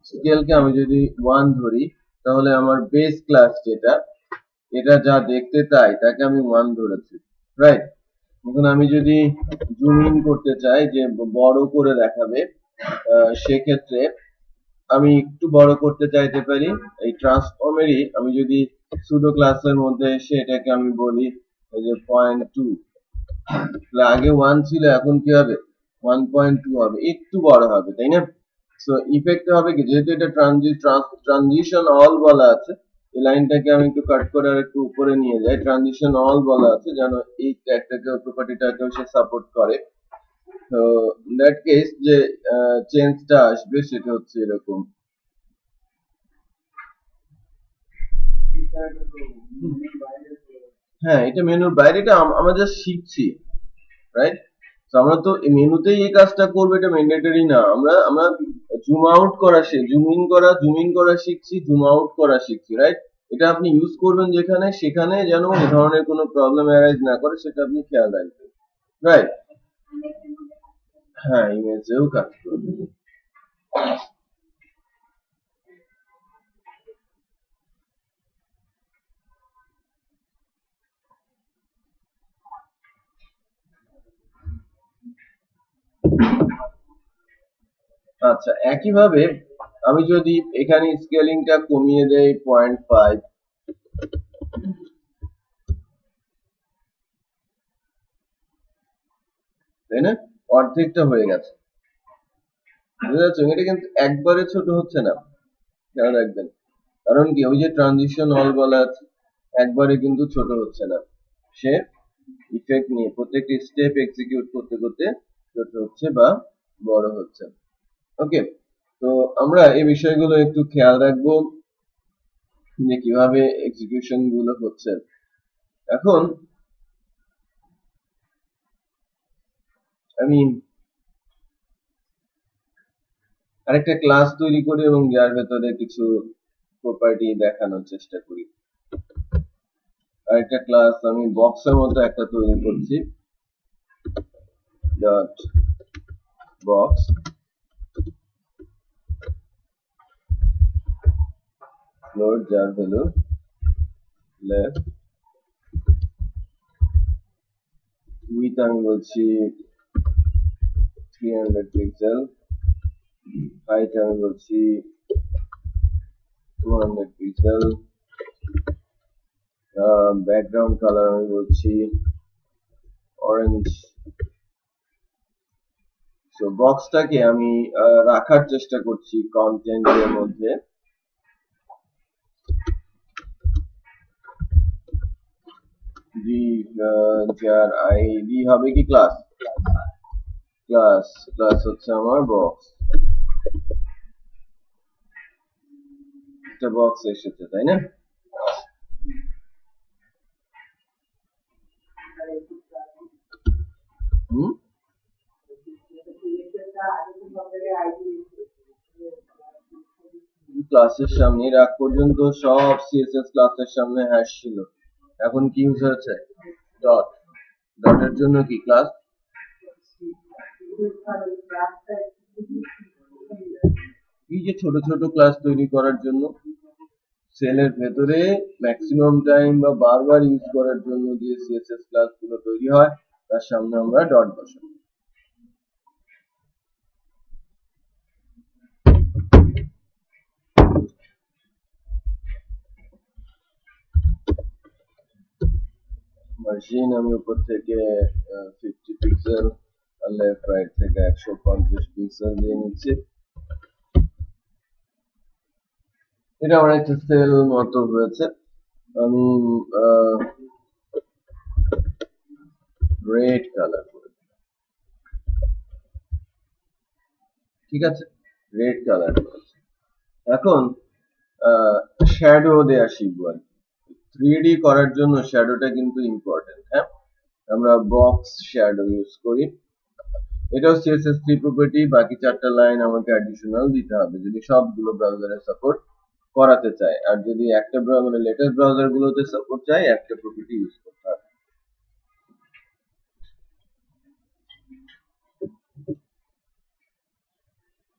স্কেলকে আমি যদি 1 ধরি, তাহলে আমার বেস ক্লাস যেটা, এটা যা দেখতে তাই, তাকে আমি 1 ধরেছি, রাইট? এখন আমি যদি জুম ইন করতে চাই, যে বড় করে দেখাবে, সেক্ষেত্রে আমি একটু বড় করতে চাইতে পারি। এই ট্রান্সফর্মেরই আমি যদি সুডো ক্লাসের মধ্যে এসে এটাকে আমি বলি যে 0.2, আগে 1 ছিল, এখন কি হবে? 1.2 হবে, একটু বড় হবে, তাই না? সো ইফেক্ট হবে কি, যেহেতু এটা ট্রানজিশন অল বলা আছে, এই লাইনটাকে আমি একটু কাট করে আর একটু উপরে নিয়ে যাই। ট্রানজিশন অল বলা আছে যেন এই ট্যাগটাকে, প্রপার্টিটাকে সে সাপোর্ট করে। তো দ্যাট কেস যে চেঞ্জটা আসবে সেটা হচ্ছে এরকম। হ্যাঁ, এটা মেনুর বাইরে, এটা আমরা জাস্ট শিখছি, রাইট? তো আমরা তো মেনুতেই এই কাজটা করবো, এটা ম্যান্ডেটরি না। আমরা আমরা জুম আউট করা জুম ইন করা শিখছি, জুম আউট করা শিখছি, রাইট? এটা আপনি ইউজ করবেন যেখানে, সেখানে যেন এই ধরনের কোনো প্রবলেম অ্যারাইজ না করে, সেটা আপনি খেয়াল রাখবেন, রাইট? হ্যাঁ, ইমেজেও কাজ করবে। আচ্ছা, একইভাবে আমি যদি এখানে স্কেলিংটা কমিয়ে দেই 0.5, তাই না? অর্ধেকটা হয়ে গেছে, বুঝতে পারছেন? এটা কিন্তু একবারে ছোট হচ্ছে না, খেয়াল রাখবেন। কারণ কি, ওই যে ট্রানজিশন অল বলা আছে, একবারে কিন্তু ছোট হচ্ছে না, সে ইফেক্ট নিয়ে প্রত্যেকটি স্টেপ এক্সিকিউট করতে করতে ছোট হচ্ছে বা বড় হচ্ছে। ওকে, তো আমরা এই বিষয়গুলো একটু খেয়াল রাখবো যে কিভাবে এক্সিকিউশন গুলো হচ্ছে। এখন আমি আরেকটা ক্লাস তৈরি করি এবং যার ভেতরে কিছু প্রপার্টি দেখানোর চেষ্টা করি। আরেকটা ক্লাস আমি বক্সের মতো একটা তৈরি করছি, ডট বক্স, ফ্লোর যার ভ্যালু লেফট, উইথ আমি বলছি 300 পিক্সেল, হাইট আমি বলছি 200 পিক্সেল, ব্যাকগ্রাউন্ড কালার আমি বলছি অরেঞ্জ। সো বক্সটাকে আমি রাখার চেষ্টা করছি কন্টেন্টের মধ্যে। যার আইডি হবে কি ক্লাস, ক্লাস হচ্ছে আমার বক্স, একটা বক্স এসেছে, তাই না? ক্লাসের সামনে রাখ পর্যন্ত সব সিএসএস ক্লাসের সামনে হ্যাশ ছিল, এখন কি ইউজ হয়েছে? ডট। ডটের জন্য কি ক্লাস? এই যে ছোট ছোট ক্লাস তৈরি করার জন্য সেলের ভেতরে ম্যাক্সিমাম টাইম বা বারবার ইউজ করার জন্য যে সিএসএস ক্লাসগুলো তৈরি হয় তার সামনে আমরা ডট বসাবো। মার্জিন আমি উপর থেকে 50 পিক্সেল আর লেফট রাইট থেকে 150 পিক্সেল দিয়ে নিচ্ছি। এটা আমার একটা সেল মতো হয়েছে। আমি রেড কালার করে, ঠিক আছে, রেড কালার করেছি। এখন শ্যাডো দেয়া শিখবো আর কি। 3D করার জন্য শ্যাডোটা কিন্তু ইম্পর্টেন্ট। হ্যাঁ, আমরা বক্স শ্যাডো ইউজ করি। এটাও CSS3 প্রপার্টি। বাকি 4টা লাইন আমাকে অ্যাডিশনাল দিতে হবে যদি সবগুলো ব্রাউজারে সাপোর্ট করাতে চাই। আর যদি একটা মানে লেটেস্ট ব্রাউজার গুলোতে সাপোর্ট চাই, একটা প্রপার্টি ইউজ করতে হবে।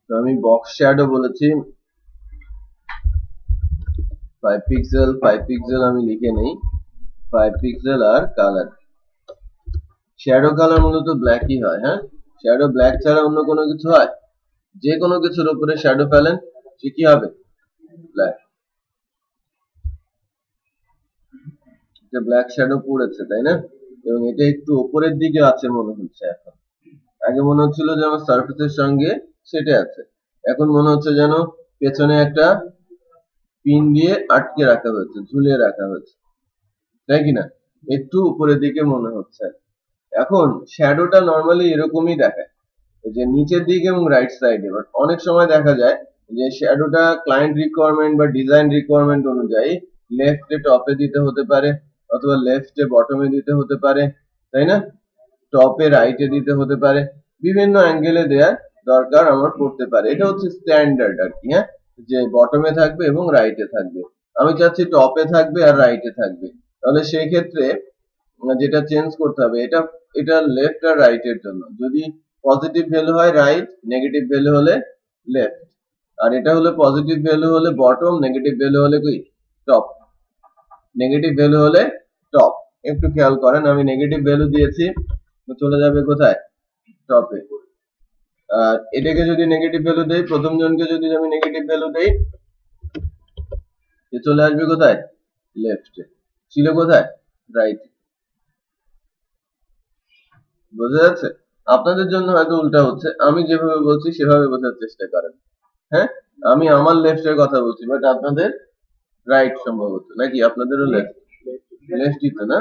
তো আমি বক্স শ্যাডো বলেছি 5 পিক্সেল। 5 পিক্সেল আমি লিখে নেই, 5 পিক্সেল আর কালার। শ্যাডো কালার মূলত ব্ল্যাকই হয়। হ্যাঁ, শ্যাডো ব্ল্যাক ছাড়া অন্য কোনো কিছু হয়? যে কোনো কিছুর উপরে শ্যাডো ফেলেন সে কি হবে? ব্ল্যাক। এটা ব্ল্যাক শ্যাডো পড়েছে, তাই না? এবং এটা একটু উপরের দিকে আছে মনে হচ্ছে এখন। আগে মনে হচ্ছিল যে আমার সারফেসের সঙ্গে সেটে আছে, এখন মনে হচ্ছে যেন পেছনে একটা পিন দিয়ে আটকে রাখা হয়েছে, ঝুলিয়ে রাখা হয়েছে, তাই কিনা? একটু উপরের দিকে মনে হচ্ছে। এখন শ্যাডোটা নরমালি এরকমই দেখায় যে নিচের দিকে এবং রাইট সাইডে। বাট অনেক সময় দেখা যায় যে শ্যাডোটা ক্লায়েন্ট রিকোয়ারমেন্ট বা ডিজাইন রিকোয়ারমেন্ট অনুযায়ী লেফটে টপে দিতে হতে পারে, অথবা লেফটে বটমে দিতে হতে পারে, তাই না? টপে রাইটে দিতে হতে পারে, বিভিন্ন অ্যাঙ্গেলে দেওয়ার দরকার আমার পড়তে পারে। এটা হচ্ছে স্ট্যান্ডার্ড আর কি। হ্যাঁ, যে বটমে থাকবে এবং রাইটে থাকবে। আমি চাচ্ছি টপে থাকবে আর রাইটে থাকবে, তাহলে সেই ক্ষেত্রে যেটা চেঞ্জ করতে হবে, এটা লেফট আর রাইট এর জন্য। যদি পজিটিভ ভ্যালু হয় রাইট, নেগেটিভ ভ্যালু হলে লেফট। আর এটা হলে পজিটিভ ভ্যালু হলে বটম, নেগেটিভ ভ্যালু হলে কি টপ। নেগেটিভ ভ্যালু হলে টপ। একটু খেয়াল করেন, আমি নেগেটিভ ভ্যালু দিয়েছি, চলে যাবে কোথায়? টপে। আর এটাকে যদি নেগেটিভ ভ্যালু দেই, প্রথম জনকে যদি আমি নেগেটিভ ভ্যালু দেই, চলে আসবে কোথায়? লেফটে। ছিল কোথায়? রাইট। বোঝা যাচ্ছে? আপনাদের জন্য হয়তো উল্টা হচ্ছে, আমি যেভাবে বলছি সেভাবে বোঝার চেষ্টা করেন। হ্যাঁ, আমি আমার লেফটের কথা বলছি, বাট আপনাদের রাইট সম্ভবত, নাকি? আপনাদেরও লেফট, লেফটই তো, না?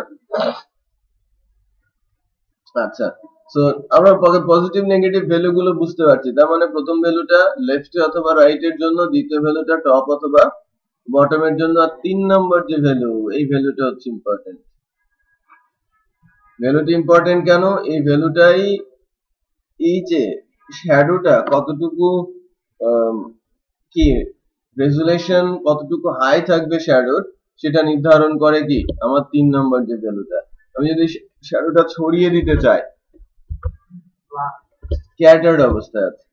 আচ্ছা, সো আমরা পজিটিভ নেগেটিভ ভ্যালু গুলো বুঝতে পারছি। তার মানে প্রথম ভ্যালুটা লেফটে অথবা রাইটের জন্য, দ্বিতীয় ভ্যালুটা টপ অথবা বটমের জন্য, আর 3 নম্বর যে ভ্যালু, এই ভ্যালুটা হচ্ছে ইম্পর্টেন্ট। ভ্যালুটা ইম্পর্টেন্ট কেন? এই ভ্যালুটাই এই যে শ্যাডোটা কতটুকু কি রেজুলেশন, কতটুকু হাই থাকবে শ্যাডোর, সেটা নির্ধারণ করে কি আমার 3 নম্বর যে ভ্যালুটা। আমি যদি শ্যাডোটা ছড়িয়ে দিতে চাই, স্ক্যাটার্ড অবস্থায় আছে,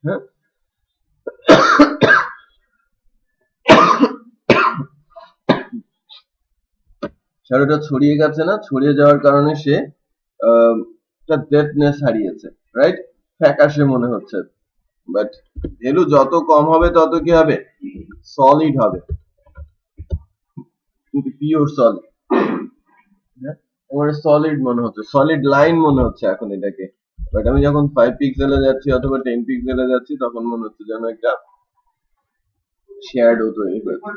হ্যাঁ, শ্যাডোটা ছড়িয়ে গেছে না, ছড়িয়ে যাওয়ার কারণে সে তার ডেপথনেস হারিয়েছে, রাইট? ফ্যাকাশে মনে হচ্ছে। বাট ভ্যালু যত কম হবে তত কি হবে? সলিড হবে, কিন্তু পিওর সলিড। আমার সলিড মনে হচ্ছে, সলিড লাইন মনে হচ্ছে এখন এটাকে। বাট আমি যখন 5 পিক্সেলে যাচ্ছি অথবা 10 পিক্সেলে যাচ্ছি, তখন মনে হচ্ছে যেন একটা শ্যাডো তৈরি হয়েছে।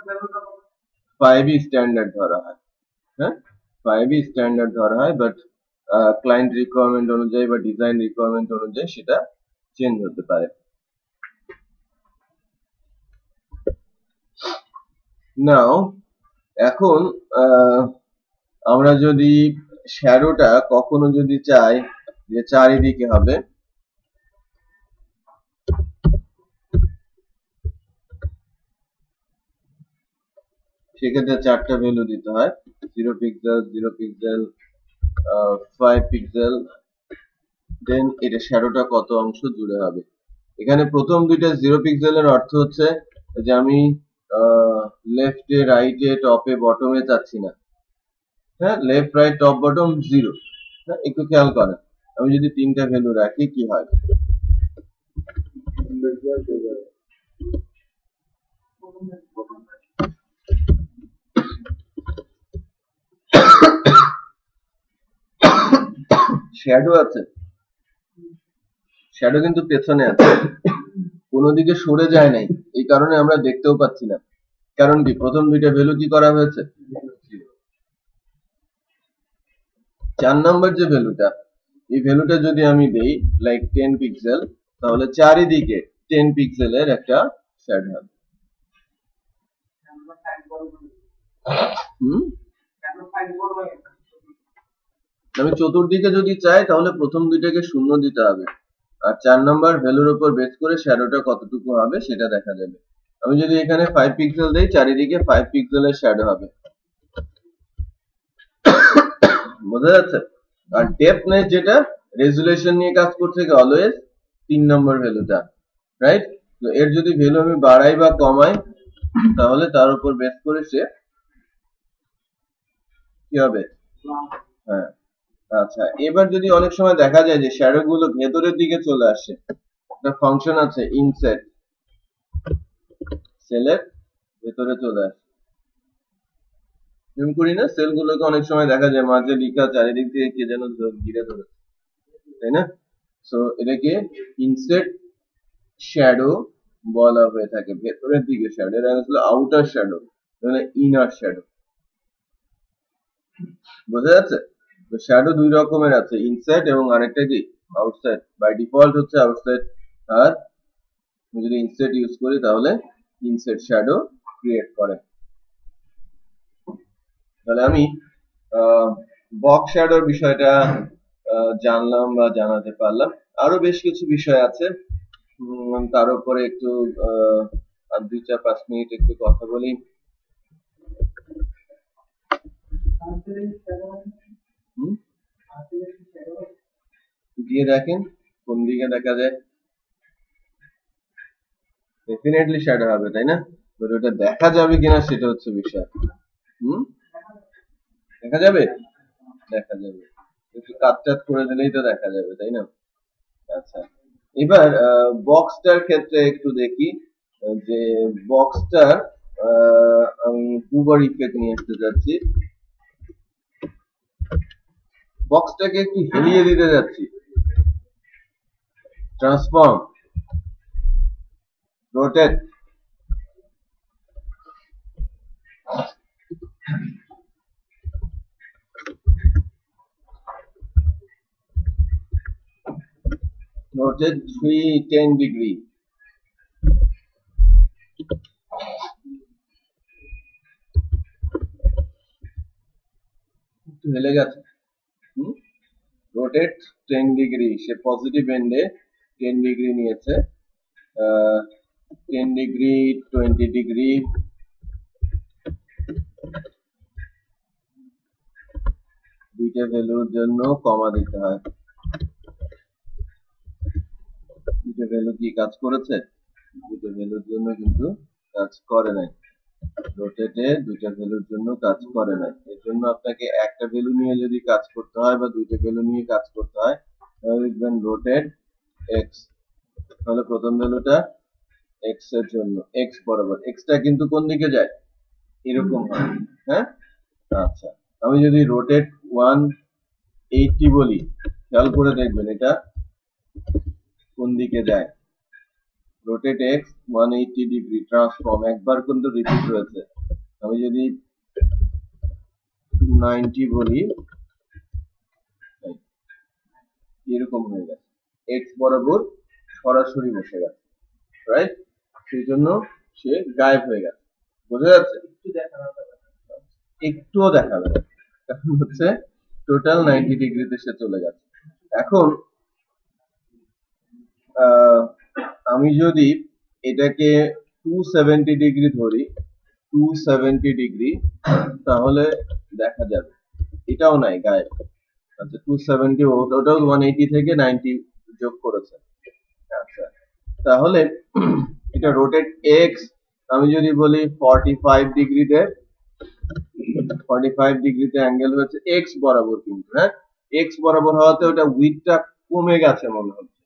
5ই স্ট্যান্ডার্ড ধরা হয়। হ্যাঁ, 5ই স্ট্যান্ডার্ড ধরা হয়, বাট ক্লায়েন্ট রিকোয়ারমেন্ট অনুযায়ী বা ডিজাইন রিকোয়ারমেন্ট অনুযায়ী সেটা চেঞ্জ হতে পারে। নাও এখন আমরা যদি শ্যাডোটা কখনো যদি চাই যে চারিদিকে হবে, সেক্ষেত্রে 4টা ভ্যালু দিতে হয়, 0 পিক্সেল, 0 পিক্সেল, 5 পিক্সেল, দেন এটা শ্যাডোটা কত অংশ জুড়ে হবে। এখানে প্রথম দুইটা 0 পিক্সেলের অর্থ হচ্ছে যে আমি লেফটে, রাইটে, টপে, বটমে চাচ্ছি না। হ্যাঁ, লেফট, রাইট, টপ, বটম 0। হ্যাঁ, একটু খেয়াল করেন, আমি যদি 3টা ভ্যালু রাখি কি হয়। শ্যাডো আছে, শ্যাডো কিন্তু পেছনে আছে, কোনো দিকে সরে যায় নাই, এই কারণে আমরা দেখতেও পাচ্ছি না। কারণ কি, প্রথম দুইটা ভ্যালু কি করা হয়েছে। 4 নাম্বার যে ভ্যালুটা, এই ভ্যালুটা যদি আমি দেই লাইক 10 পিক্সেল, তাহলে চারিদিকে 10 পিক্সেলের একটা শ্যাডো হবে। আমি চতুর্দিকে যদি চাই তাহলে প্রথম দুইটাকে 0 দিতে হবে, আর 4 নাম্বার ভ্যালুর উপর বেস করে শ্যাডোটা কতটুকু হবে সেটা দেখা যাবে। আমি যদি এখানে 5 পিক্সেল দেই, চারিদিকে 5 পিক্সেলের শ্যাডো হবে, বোঝা যাচ্ছে। আর ডেপথনেস যেটা, রেজুলেশন নিয়ে কাজ করছে কি অলওয়েজ 3 নম্বর ভ্যালুটা, রাইট। তো এর যদি ভ্যালু আমি বাড়াই বা কমাই তাহলে তার উপর বেস করে সে কি হবে। হ্যাঁ, আচ্ছা, এবার যদি অনেক সময় দেখা যায় যে শ্যাডো গুলো ভেতরের দিকে চলে আসে, একটা ফাংশন আছে ইনসেট, সেলের ভেতরে চলে আসে। জুম করি না, সেল গুলোকে অনেক সময় দেখা যায় মাঝে লিখা, চারিদিক থেকে কে যেন ঘিরে ধরেছে, তাই না। সো এটাকে ইনসেট শ্যাডো বলা হয়ে থাকে, ভেতরের দিকে শ্যাডো। এটা হলো আউটার শ্যাডো, মানে ইনার শ্যাডো, বোঝা যাচ্ছে। তো শ্যাডো দুই রকমের আছে, ইনসাইড এবং আরেকটা কি আউটসাইড। বাই ডিফল্ট হচ্ছে আউটসাইড, আর যদি ইনসাইড ইউজ করি তাহলে ইনসাইড শ্যাডো ক্রিয়েট করে। তাহলে আমি বক্স শ্যাডোর বিষয়টা জানলাম বা জানাতে পারলাম। আরো বেশ কিছু বিষয় আছে, তার উপরে একটু 2-4-5 মিনিট একটু কথা বলি। দিয়ে দেখেন কোন দিকে দেখা যায়, ডেফিনেটলি শ্যাডো হবে, তাই না। ওটা দেখা যাবে কিনা সেটা হচ্ছে বিষয়। দেখা যাবে, দেখা যাবে, একটু কাট করে দিলেই তো দেখা যাবে, তাই না। আচ্ছা, এবার বক্সটার ক্ষেত্রে একটু দেখি যে বক্সটার আমি হুভার ইফেক্ট নিয়ে আসতে যাচ্ছি, বক্সটাকে একটু হেলিয়ে দিতে যাচ্ছি। ট্রান্সফর্ম, রোটেট, rotate 310 degree, একটু হেলে গেছে। রোটেট 10 ডিগ্রি, সে পজিটিভ এন্ডে 10 ডিগ্রি নিয়েছে, 10 ডিগ্রি, 20 ডিগ্রি, দুইটা ভ্যালুর জন্য কমা দিতে হয়। দুইটা ভ্যালু কি কাজ করেছে? দুইটা ভ্যালুর জন্য কিন্তু কাজ করে নাই, রোটেটে দুইটা ভ্যালুর জন্য কাজ করে নাই। এর জন্য আপনাকে একটা ভ্যালু নিয়ে যদি কাজ করতে হয় বা দুইটা ভ্যালু নিয়ে কাজ করতে হয় তাহলে লিখবেন রোটেট এক্স, তাহলে প্রথম ভ্যালুটা এক্স এর জন্য, এক্স বরাবর, এক্সটা কিন্তু কোন দিকে যায়, এরকম হয়। হ্যাঁ, আচ্ছা, আমি যদি রোটেট 180 বলি, খেয়াল করে দেখবেন এটা কোন দিকে যায়। রোটেট এক্স 180 ডিগ্রি, ট্রান্সফর্ম, একবার কিন্তু রিপিট হয়েছে। আমি যদি 90 বলি, এরকম হয়ে গেছে, এক্স বরাবর সরাসরি বসে গেছে, রাইট। সেই জন্য সে গায়েব হয়ে গেছে, বোঝা যাচ্ছে। একটুও দেখাবে না, কারণ হচ্ছে টোটাল 90 ডিগ্রিতে সে চলে গেছে। এখন আমি যদি এটাকে 270 ডিগ্রি ধরি, 270 ডিগ্রি, তাহলে দেখা যাবে এটাও নাই গায়ে। আচ্ছা 270, ওটাও 180 থেকে 90 যোগ করেছে। আচ্ছা তাহলে এটা রোটেট এক্স, আমি যদি বলি 45 ডিগ্রিতে, 45 ডিগ্রিতে অ্যাঙ্গেল হয়েছে এক্স বরাবর, কিন্তু হ্যাঁ এক্স বরাবর হওয়াতে ওটা উইডথটা কমে গেছে মনে হচ্ছে,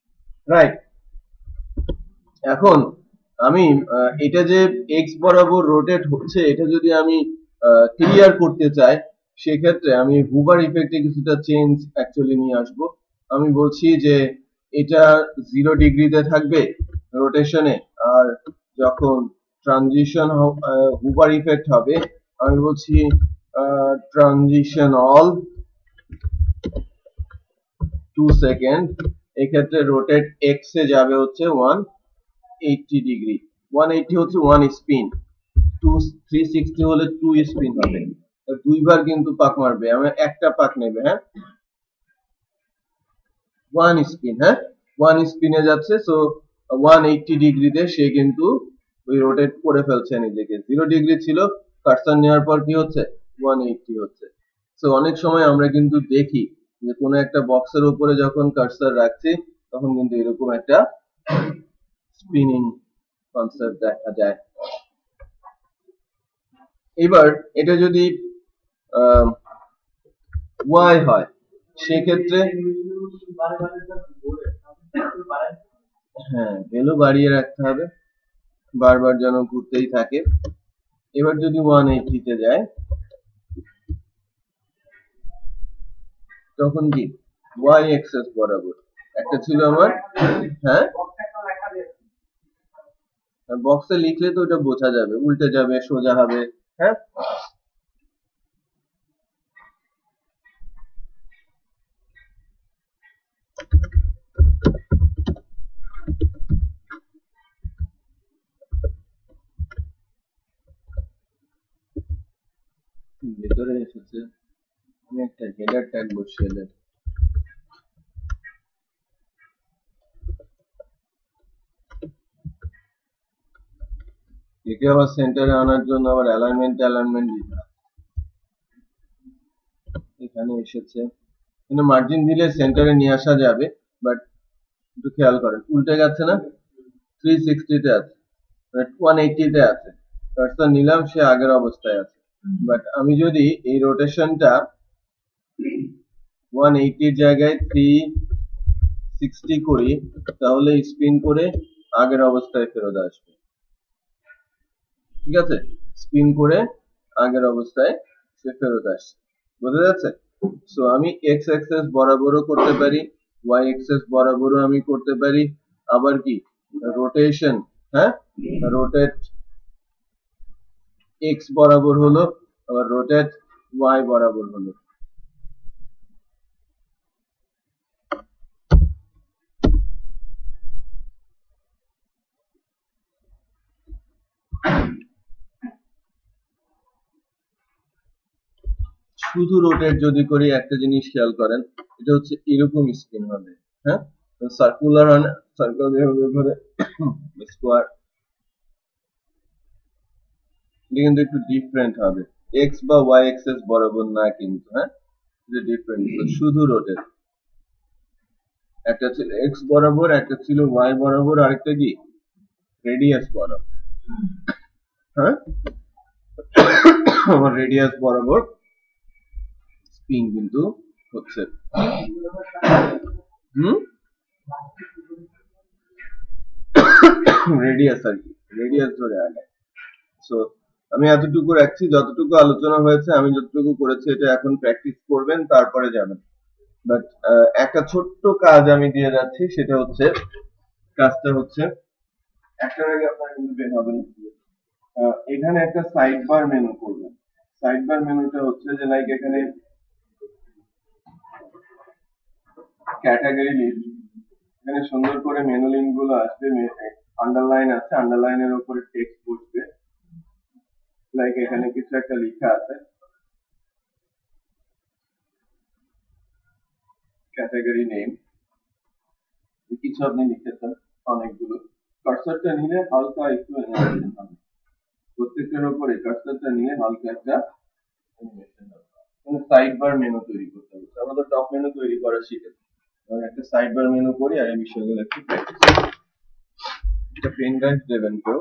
রাইট? এখন আমি এটা যে এক্স বরাবর রোটেট হচ্ছে, এটা যদি আমি ক্লিয়ার করতে চাই, সেক্ষেত্রে আমি হুবার ইফেক্টে কিছুটা চেঞ্জ অ্যাকচুয়ালি নিয়ে আসব। আমি বলছি যে এটা 0 ডিগ্রিতে থাকবে রোটেশনে, আর যখন ট্রানজিশন হুবার ইফেক্ট হবে আমি বলছি ট্রানজিশন অল 2 সেকেন্ড। এক্ষেত্রে রোটেট এক্স এ যাবে হচ্ছে 180 ডিগ্রি। 180 হচ্ছে 1 স্পিন, 360 হলে 2 স্পিন হবে, দুইবার কিন্তু পাক মারবে, আমি একটা পাক নেবে, হ্যাঁ 1 স্পিন, হ্যাঁ 1 স্পিনে যাচ্ছে। সো 180 ডিগ্রিতে সে কিন্তু ওই রোটেট করে ফেলছে নিজেকে। 0 ডিগ্রি ছিল, কার্সর নেওয়ার পর কি হচ্ছে 180 হচ্ছে। সো অনেক সময় আমরা কিন্তু দেখি যে কোনো একটা বক্সের উপরে যখন কার্সর রাখছি তখন কিন্তু এরকম একটা স্পিনিং কনসেপ্ট দেখা যায়। এবার এটা যদি ওয়াই হয় সেক্ষেত্রে হ্যাঁ ভ্যালু বাড়িয়ে রাখতে হবে, বারবার যেন ঘুরতেই থাকে। এবার যদি 180 তে যায় তখন কি ওয়াই এক্সেস বরাবর একটা ছিল আমার, হ্যাঁ বক্সে লিখলে তো ওটা বোঝা যাবে, উল্টে যাবে সোজা হবে, হ্যাঁ ভেতরে এসেছে, আমি একটা হেডার ট্যাগ বসিয়ে দেব। একে আবার সেন্টারে আনার জন্য আবার অ্যালাইনমেন্ট দিতে হবে। এখানে এসেছে, কিন্তু মার্জিন দিলে সেন্টারে নিয়ে আসা যাবে, বাট একটু খেয়াল করেন উল্টে গেছে না, 360 তে আছে, 180 তে আছে, কার্সর নিলাম সে আগের অবস্থায় আছে। বাট আমি যদি এই রোটেশনটা 180 জায়গায় 360 করি তাহলে স্পিন করে আগের অবস্থায় ফেরত আসবে, ঠিক আছে? স্পিন করে আগের অবস্থায় সে ফেরত আসছে, বোঝা যাচ্ছে? সো আমি এক্স অ্যাক্সিস বরাবরও করতে পারি, ওয়াই অ্যাক্সিস বরাবরও আমি করতে পারি, আবার কি রোটেশন, হ্যাঁ রোটেট এক্স বরাবর হলো, আবার রোটেট ওয়াই বরাবর হলো। শুধু রোটেট যদি করি একটা জিনিস খেয়াল করেন, এটা হচ্ছে এরকম স্পিন হবে, হ্যাঁ সার্কুলার হয় না, সার্কেল যেভাবে ঘুরে স্কোয়ার, এটা কিন্তু একটু ডিফারেন্ট হবে, এক্স বা ওয়াই অ্যাক্সিস বরাবর না কিন্তু, হ্যাঁ এটা ডিফারেন্ট, শুধু রোটেট। একটা ছিল এক্স বরাবর, একটা ছিল ওয়াই বরাবর, আরেকটা কি রেডিয়াস বরাবর, হ্যাঁ আমার রেডিয়াস বরাবর স্পিন কিন্তু হচ্ছে, রেডিয়াস আর কি, রেডিয়াস ধরে আগে। সো আমি এতটুকু রাখছি, যতটুকু আলোচনা হয়েছে আমি যতটুকু করেছি এটা এখন প্র্যাকটিস করবেন, তারপরে যাবেন। বাট একটা ছোট্ট কাজ আমি দিয়ে যাচ্ছি, সেটা হচ্ছে কাজটা হচ্ছে একটার আগে আপনারা কিন্তু বের হবেন, এখানে একটা সাইড বার মেনু করবেন। সাইড বার মেনুটা হচ্ছে যে লাইক এখানে ক্যাটাগরি লিস্ট, এখানে সুন্দর করে মেনু লিঙ্ক গুলো আসবে, আন্ডারলাইন আছে, আন্ডারলাইনের উপরে টেক্সট বসবে, লাইক এখানে কিছু একটা লেখা আছে ক্যাটাগরি নেম, কিছু আপনি লিখেছেন অনেকগুলো, কার্সরটা নিলে হালকা একটু এনালাইজ হবে, প্রত্যেকটা টেক্সটের উপরে কার্সারটা নিয়ে হালকা একটা অ্যানিমেশন মানে সাইড বার মেনু তৈরি করতে হবে। আমরা তো টপ মেনু তৈরি করা শিখেছি, এবার একটা সাইড বার মেনু করি আর এই বিষয়গুলো একটু প্র্যাকটিস করি। এটা পেন ড্রাইভ দেবেন কেউ